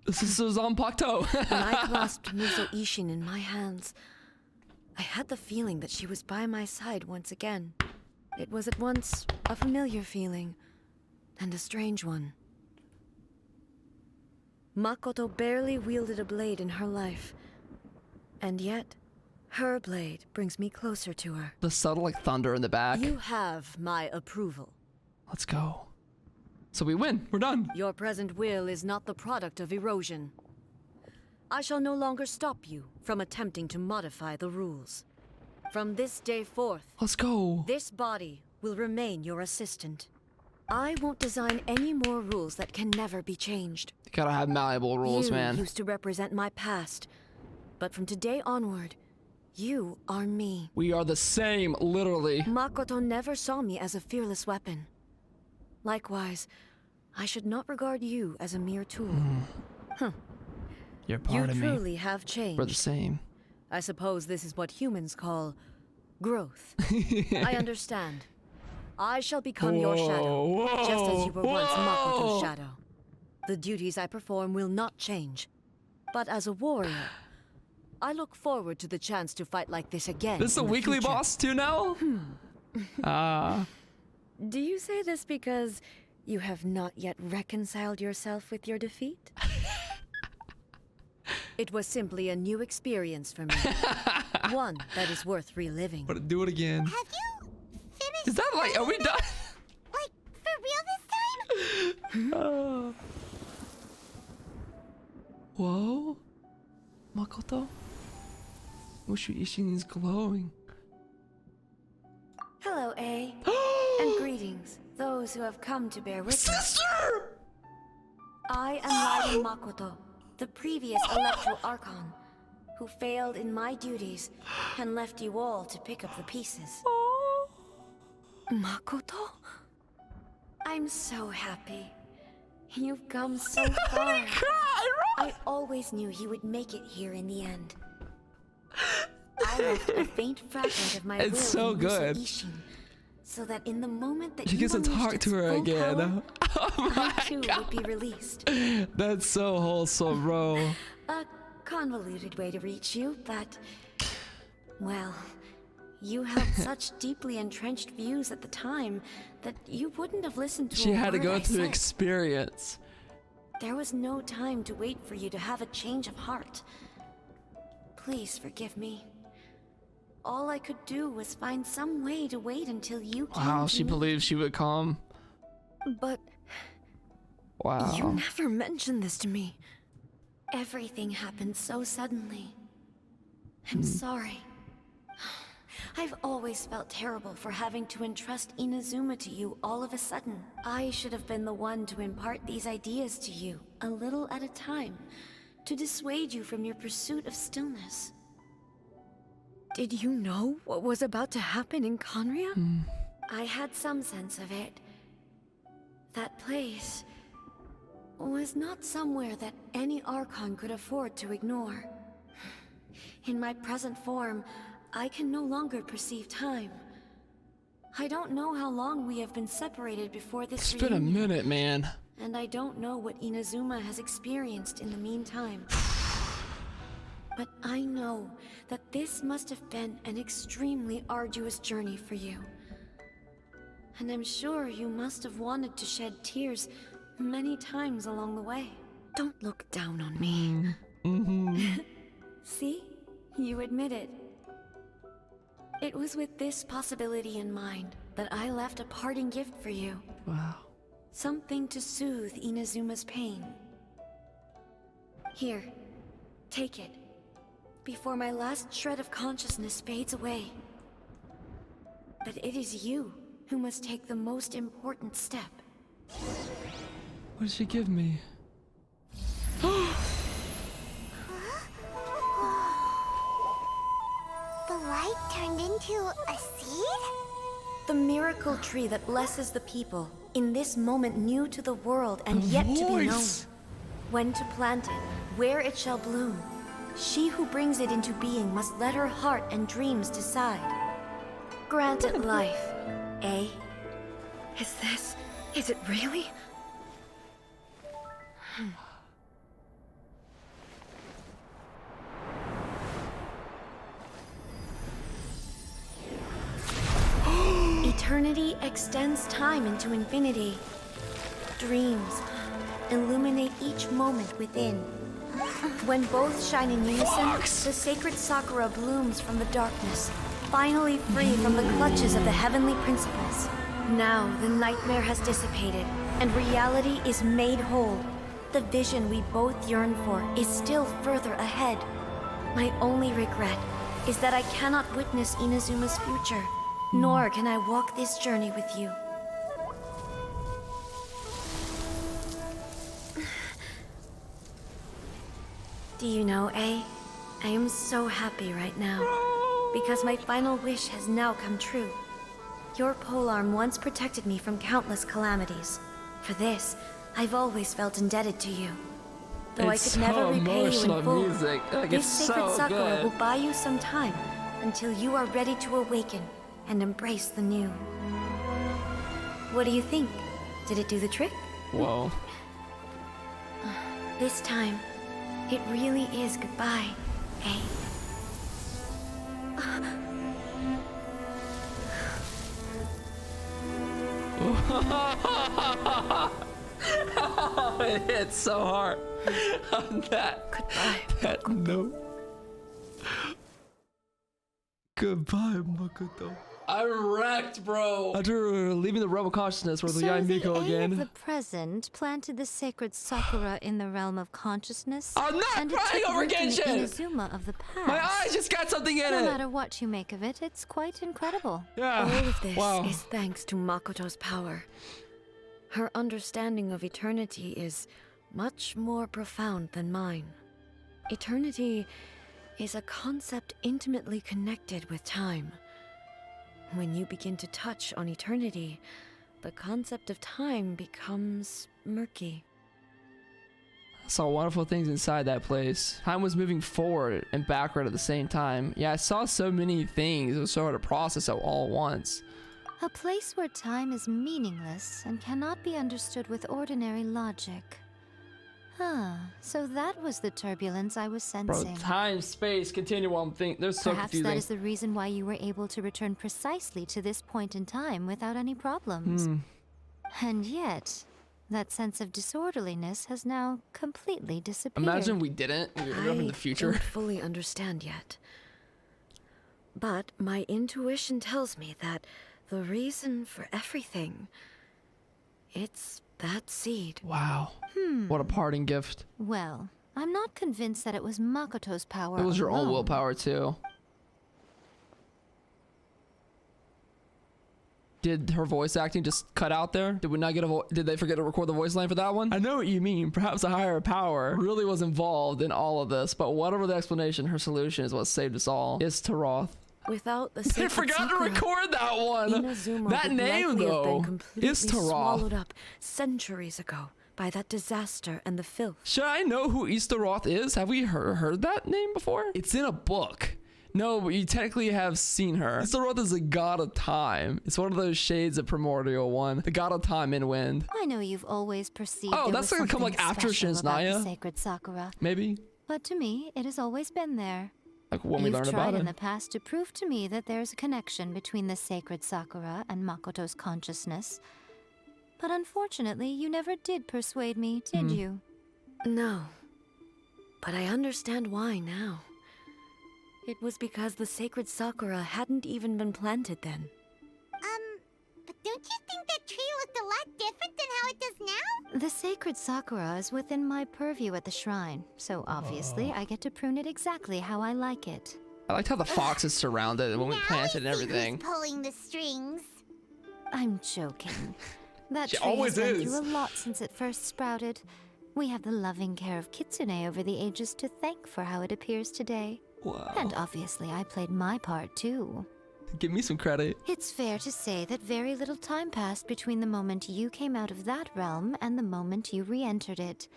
This is Zanpakuto.
When I clasped Muso Ishin in my hands, I had the feeling that she was by my side once again. It was at once a familiar feeling and a strange one. Makoto barely wielded a blade in her life, and yet her blade brings me closer to her.
The subtle like thunder in the back.
You have my approval.
Let's go. So we win. We're done.
Your present will is not the product of erosion. I shall no longer stop you from attempting to modify the rules. From this day forth,
Let's go.
this body will remain your assistant. I won't design any more rules that can never be changed.
You gotta have malleable rules,
You
man.
used to represent my past, but from today onward, you are me.
We are the same, literally.
Makoto never saw me as a fearless weapon. Likewise, I should not regard you as a mere tool.
You're
You
part of me.
truly have changed.
We're the same.
I suppose this is what humans call growth. I understand. I shall become your shadow,
Whoa,
just as you were once
whoa.
Makoto's shadow. The duties I perform will not change. But as a warrior, I look forward to the chance to fight like this again.
This is a
in the
weekly
future.
boss too now?
Do you say this because you have not yet reconciled yourself with your defeat? It was simply a new experience for me. One that is worth reliving.
But do it again.
Have you finished?
Is that like, are we done?
Like, for real this time?
Whoa. Makoto? Mushu Ishin is glowing.
Hello, A. And greetings, those who have come to bear witness.
Sister!
I am Raiden Makoto, the previous Electro Archon, who failed in my duties and left you all to pick up the pieces. Makoto? I'm so happy. You've come so far. I always knew you would make it here in the end. I left a faint fragment of my will
It's so
in Muso
good.
Ishin, so that in the moment that
She
you
gets to
unleashed
talk
its
to her
full
again.
power,
Oh
I
my
too
god.
would be released.
That's so wholesome, bro.
A convoluted way to reach you, but... well, you held such deeply entrenched views at the time that you wouldn't have listened to
She
a
had to
word
go
I
through
said.
experience.
There was no time to wait for you to have a change of heart. Please forgive me. All I could do was find some way to wait until you came
Wow,
to
she
me.
believed she would come.
But
Wow.
you never mentioned this to me. Everything happened so suddenly. I'm sorry. I've always felt terrible for having to entrust Inazuma to you all of a sudden. I should have been the one to impart these ideas to you, a little at a time, to dissuade you from your pursuit of stillness. Did you know what was about to happen in Conria? I had some sense of it. That place was not somewhere that any Archon could afford to ignore. In my present form, I can no longer perceive time. I don't know how long we have been separated before this
It's been a
reunion,
minute, man.
and I don't know what Inazuma has experienced in the meantime. But I know that this must have been an extremely arduous journey for you. And I'm sure you must have wanted to shed tears many times along the way. Don't look down on me. See? You admit it. It was with this possibility in mind that I left a parting gift for you.
Wow.
Something to soothe Inazuma's pain. Here, Take it, before my last shred of consciousness fades away. But it is you who must take the most important step.
What did she give me?
The light turned into a seed?
The miracle tree that blesses the people, in this moment new to the world and yet to be known. When to plant it, where it shall bloom. She who brings it into being must let her heart and dreams decide. Grant it life, eh? Is it really? Eternity extends time into infinity. Dreams illuminate each moment within. When both shine in unison, the sacred Sakura blooms from the darkness, finally free from the clutches of the heavenly principles. Now the nightmare has dissipated, and reality is made whole. The vision we both yearn for is still further ahead. My only regret is that I cannot witness Inazuma's future, nor can I walk this journey with you. Do you know, I am so happy right now, because my final wish has now come true. Your polearm once protected me from countless calamities. For this, I've always felt indebted to you. Though I could never repay you in full, this sacred Sakura will buy you some time until you are ready to awaken and embrace the new. What do you think? Did it do the trick?
Whoa.
This time, it really is goodbye, eh?
Oh, it hit so hard.
Goodbye.
That note. Goodbye, Makoto. I'm wrecked, bro. After leaving the realm of consciousness with To Ei Yae Miko again.
The present planted the sacred Sakura in the realm of consciousness.
I'm not crying over Genshin!
Inazuma of the past.
My eyes just got something in it.
No matter what you make of it, it's quite incredible.
Yeah.
All of this is thanks to Makoto's power. Her understanding of eternity is much more profound than mine. Eternity is a concept intimately connected with time. When you begin to touch on eternity, the concept of time becomes murky.
I saw wonderful things inside that place. Time was moving forward and backward at the same time. Yeah, I saw so many things. It was so hard to process all at once.
A place where time is meaningless and cannot be understood with ordinary logic. So that was the turbulence I was sensing.
Bro, time, space, continuum thing. They're so
Perhaps
confusing.
that is the reason why you were able to return precisely to this point in time without any problems. And yet, that sense of disorderliness has now completely disappeared.
Imagine we didn't. We ended up in the future.
I don't fully understand yet. But my intuition tells me that the reason for everything, it's that seed.
Wow. What a parting gift.
Well, I'm not convinced that it was Makoto's power.
It was your own
alone.
willpower too. Did her voice acting just cut out there? Did we not get a did they forget to record the voice line for that one? I know what you mean. Perhaps a higher power really was involved in all of this, but whatever the explanation, her solution is what saved us all. Is Taroth.
Without the
They
sacred
forgot
Sakura,
to record that one.
Inazuma
That
would
name
likely have
though
been completely
is Taroth.
swallowed up centuries ago by that disaster and the filth.
Should I know who Easteroth is? Have we heard that name before? It's in a book. No, but you technically have seen her. Easteroth is a god of time. It's one of those shades of Primordial One. The god of time and wind.
I know you've always perceived
Oh,
there
that's
was
gonna come
something
like after
special about the
Shinsnaya?
sacred Sakura.
Maybe?
But to me, it has always been there.
Like when we
You've
learned
tried
about
in
it.
the past to prove to me that there's a connection between the sacred Sakura and Makoto's consciousness. But unfortunately, you never did persuade me, did you?
No. But I understand why now. It was because the sacred Sakura hadn't even been planted then.
But don't you think that tree looked looked a lot different than how it does now?
The sacred sakura is within my purview at the shrine, so obviously I get to prune it exactly how I like it.
I liked how the fox is surrounded and when we planted and everything.
Who's pulling the strings?
I'm joking. That
She
tree
always
has been
is.
through a lot since it first sprouted. We have the loving care of Kitsune over the ages to thank for how it appears today.
Wow.
And obviously I played my part too.
Give me some credit.
It's fair to say that very little time passed between the moment you came out of that realm and the moment you re-entered it.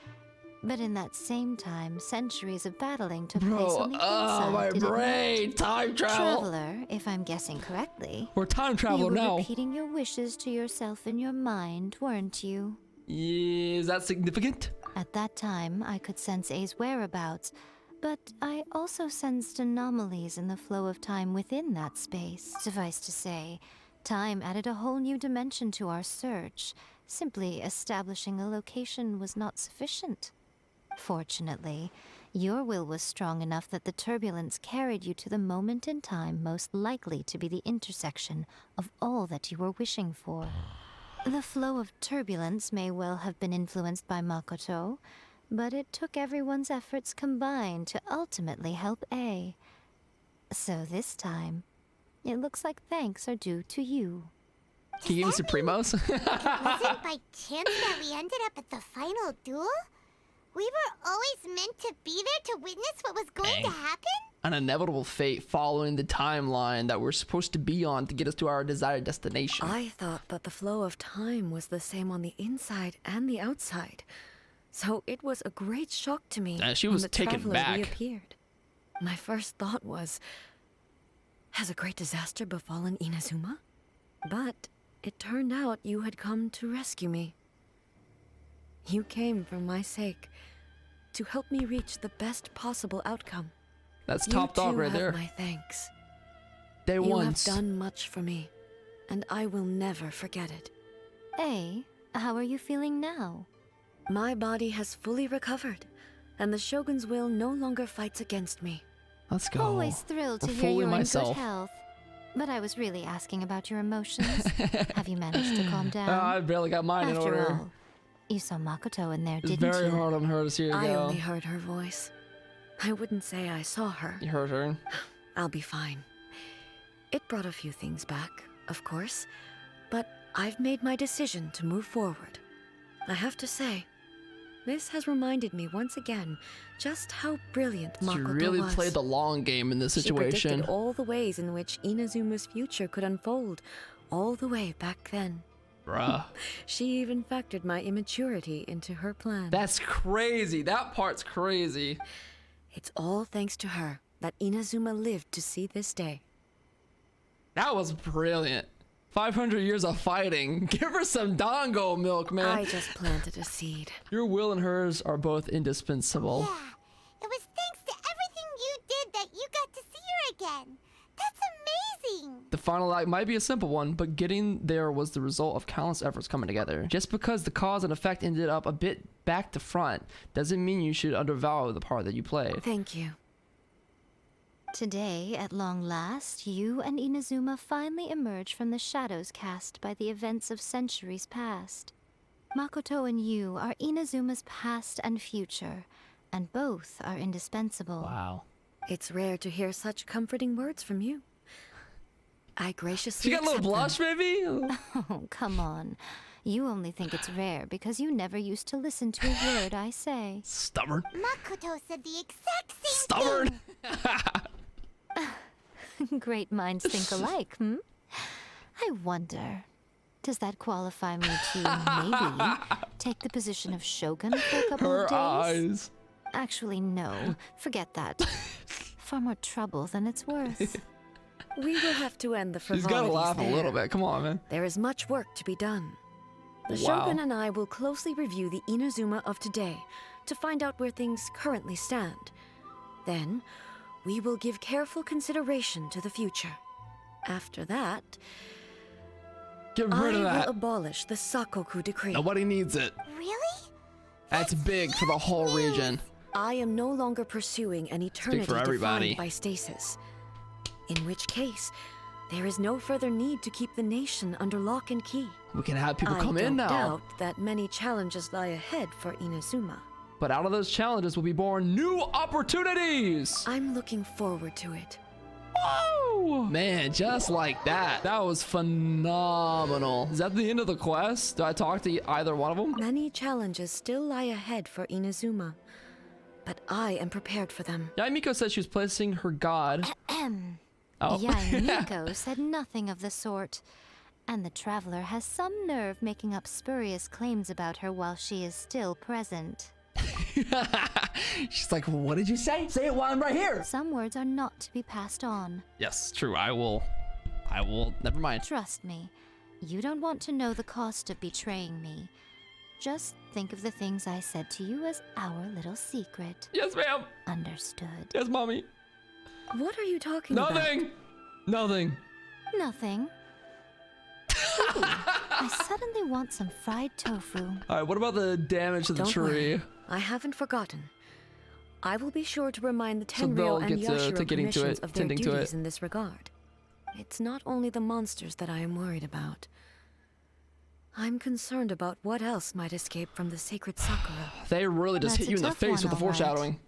But in that same time, centuries of battling took place on the inside,
my
did it not?
brain. Time travel.
Traveler, if I'm guessing correctly.
We're time
You
traveler
were
now.
repeating your wishes to yourself in your mind, weren't you?
Yeah, is that significant?
At that time, I could sense A's whereabouts, but I also sensed anomalies in the flow of time within that space. Suffice to say, time added a whole new dimension to our search. Simply establishing a location was not sufficient. Fortunately, your will was strong enough that the turbulence carried you to the moment in time most likely to be the intersection of all that you were wishing for. The flow of turbulence may well have been influenced by Makoto, but it took everyone's efforts combined to ultimately help A. So this time, it looks like thanks are due to you.
Can you give me Supremos?
Was it by chance that we ended up at the final duel? We were always meant to be there to witness what was going to happen?
An inevitable fate following the timeline that we're supposed to be on to get us to our desired destination.
I thought that the flow of time was the same on the inside and the outside. So it was a great shock to me
She
when
was
the
taken
traveler
back.
reappeared. My first thought was, has a great disaster befallen Inazuma? But it turned out you had come to rescue me. You came for my sake, to help me reach the best possible outcome.
That's top dog right there.
You too have my thanks.
Day
You
one.
have done much for me, and I will never forget it.
A, how are you feeling now?
My body has fully recovered, and the Shogun's will no longer fights against me.
Let's go.
Always thrilled to
We're
hear
fooling
you're
myself.
in good health. But I was really asking about your emotions. Have you managed to calm down?
I barely got mine in
After
order.
all, you saw Makoto in there,
It's
didn't
very
you?
hard on her to see her
I
go.
only heard her voice. I wouldn't say I saw her.
You heard her.
I'll be fine. It brought a few things back, of course, but I've made my decision to move forward. I have to say, this has reminded me once again just how brilliant
She
Makoto
really
was.
played the long game in this
She
situation.
predicted all the ways in which Inazuma's future could unfold, all the way back then.
Bruh.
She even factored my immaturity into her plan.
That's crazy. That part's crazy.
It's all thanks to her that Inazuma lived to see this day.
That was brilliant. 500 years of fighting. Give her some Dango milk, man.
I just planted a seed.
Your will and hers are both indispensable.
Yeah, it was thanks to everything you did that you got to see her again. That's amazing.
The final act might be a simple one, but getting there was the result of countless efforts coming together. Just because the cause and effect ended up a bit back to front doesn't mean you should undervalue the part that you played.
Thank you.
Today, at long last, you and Inazuma finally emerge from the shadows cast by the events of centuries past. Makoto and you are Inazuma's past and future, and both are indispensable.
Wow.
It's rare to hear such comforting words from you. I graciously
She got a little
accept them.
blush, maybe?
Oh, come on. You only think it's rare because you never used to listen to a word I say.
Stubborn.
Makoto said the exact same
Stubborn.
thing.
Great minds think alike, hmm? I wonder, does that qualify me to maybe take the position of Shogun for a couple
Her
of days?
eyes.
Actually, no. Forget that. Far more trouble than it's worth.
We will have to end the
She's
frivolities
gotta laugh
there.
a little bit. Come on, man.
There is much work to be done. The
Wow.
Shogun and I will closely review the Inazuma of today to find out where things currently stand. Then, we will give careful consideration to the future. After that,
Get rid
I
of
will
that.
abolish the Sakoku decree.
Nobody needs it.
Really?
That's big for the whole region.
I am no longer pursuing an eternity
for everybody.
defined by stasis. In which case, there is no further need to keep the nation under lock and key.
We can have people come
I
in
don't
now.
doubt that many challenges lie ahead for Inazuma.
But out of those challenges will be born new opportunities.
I'm looking forward to it.
Whoa! Man, just like that. That was phenomenal. Is that the end of the quest? Do I talk to either one of them?
Many challenges still lie ahead for Inazuma, but I am prepared for them.
Yae Miko said she was placing her god. Oh.
Yae Miko said nothing of the sort. And the traveler has some nerve making up spurious claims about her while she is still present.
She's like, what did you say? Say it while I'm right here.
Some words are not to be passed on.
Yes, true. I will. Never mind.
Trust me, you don't want to know the cost of betraying me. Just think of the things I said to you as our little secret.
Yes, ma'am.
Understood.
Yes, mommy.
What are you talking about?
Nothing. Nothing.
Nothing. Ooh, I suddenly want some fried tofu.
All right, what about the damage to the
Don't
tree?
worry, I haven't forgotten. I will be sure to remind the
So they'll
Tenryou and
get to
Yashiro
getting to
commissions
it,
of their
tending to
duties
it.
in this regard. It's not only the monsters that I am worried about. I'm concerned about what else might escape from the sacred Sakura.
They really just
That's
hit you
a
in the
tough
face with
one,
the
all right.
foreshadowing.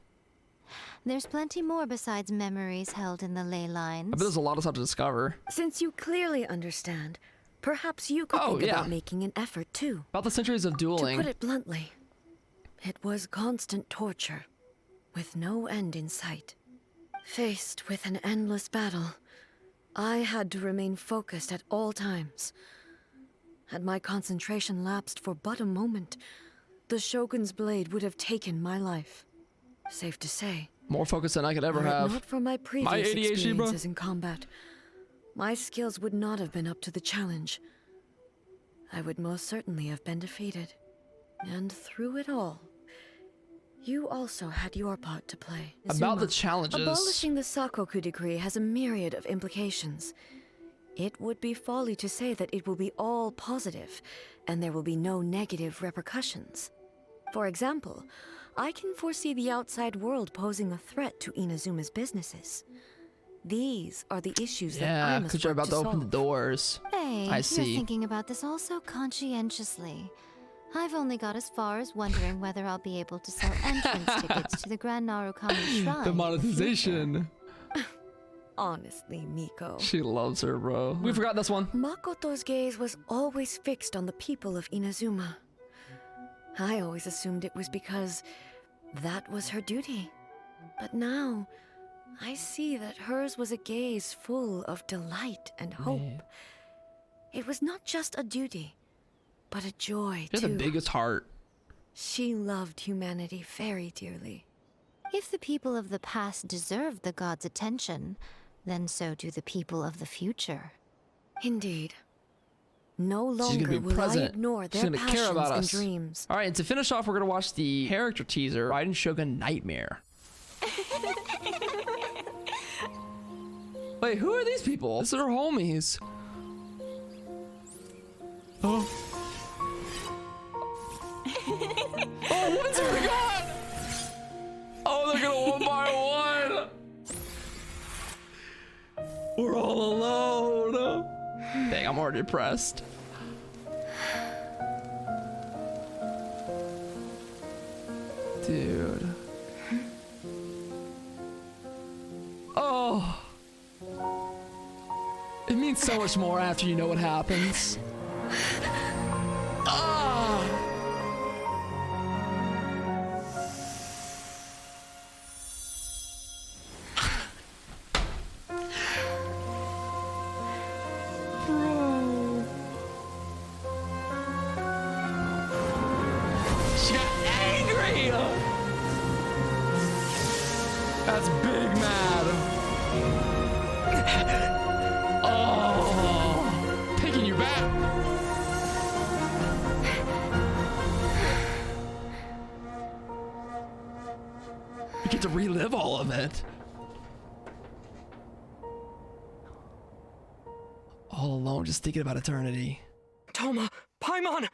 There's plenty more besides memories held in the ley lines.
I bet there's a lot of stuff to discover.
Since you clearly understand, perhaps you could
Oh,
think
yeah.
about making an effort too.
About the centuries of
To
dueling.
put it bluntly, it was constant torture, with no end in sight. Faced with an endless battle, I had to remain focused at all times. Had my concentration lapsed for but a moment, the Shogun's blade would have taken my life. Safe to say,
More focus than I could ever
were it
have.
not for my previous
ADHD, bro.
experiences in combat, my skills would not have been up to the challenge. I would most certainly have been defeated. And through it all, you also had your part to play.
About the
Inazuma,
challenges.
abolishing the Sakoku decree has a myriad of implications. It would be folly to say that it will be all positive, and there will be no negative repercussions. For example, I can foresee the outside world posing a threat to Inazuma's businesses. These are the issues that I
Yeah,
must
because you're
work
about to open the
solve.
doors.
Hey,
I see.
you're thinking about this all so conscientiously. I've only got as far as wondering whether I'll be able to sell entrance tickets to the Grand Narukami Shrine.
The monetization.
Honestly, Miko.
She loves her, bro. We forgot this one.
Makoto's gaze was always fixed on the people of Inazuma. I always assumed it was because that was her duty. But now, I see that hers was a gaze full of delight and hope.
Man.
It was not just a duty, but a joy,
You're
too.
the biggest heart.
She loved humanity very dearly.
If the people of the past deserve the god's attention, then so do the people of the future.
Indeed. No
She's gonna be
longer will I
present.
ignore
She's
their
gonna care
passions
about
and
us.
dreams.
All right, and to finish off, we're gonna watch the character teaser, Raiden Shogun Nightmare. Wait, who are these people? These are her homies. Oh. Oh, what's her god? Oh, they're gonna one by one. We're all alone. Dang, I'm already depressed. Dude. Oh. It means so much more after you know what happens. Ah. Bro. She got angry. That's big mad. Oh, taking you back. You get to relive all of it. All alone, just thinking about eternity.
Toma, Paimon!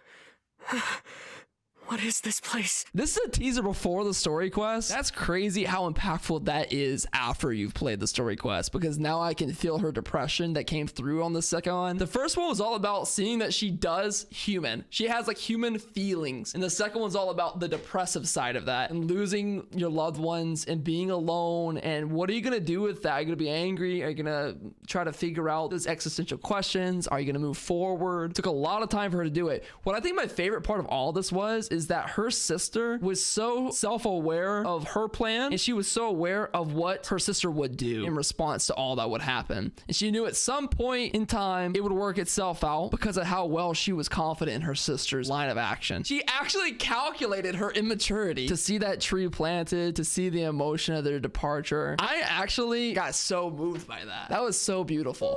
What is this place?
This is a teaser before the story quest. That's crazy how impactful that is after you've played the story quest, because now I can feel her depression that came through on the second one. The first one was all about seeing that she does human. She has like human feelings. And the second one's all about the depressive side of that and losing your loved ones and being alone. And what are you going to do with that? Are you going to be angry? Are you going to try to figure out those existential questions? Are you going to move forward? It took a lot of time for her to do it. What I think my favorite part of all this was is that her sister was so self-aware of her plan, and she was so aware of what her sister would do in response to all that would happen. And she knew at some point in time it would work itself out because of how well she was confident in her sister's line of action. She actually calculated her immaturity to see that tree planted, to see the emotion of their departure. I actually got so moved by that. That was so beautiful.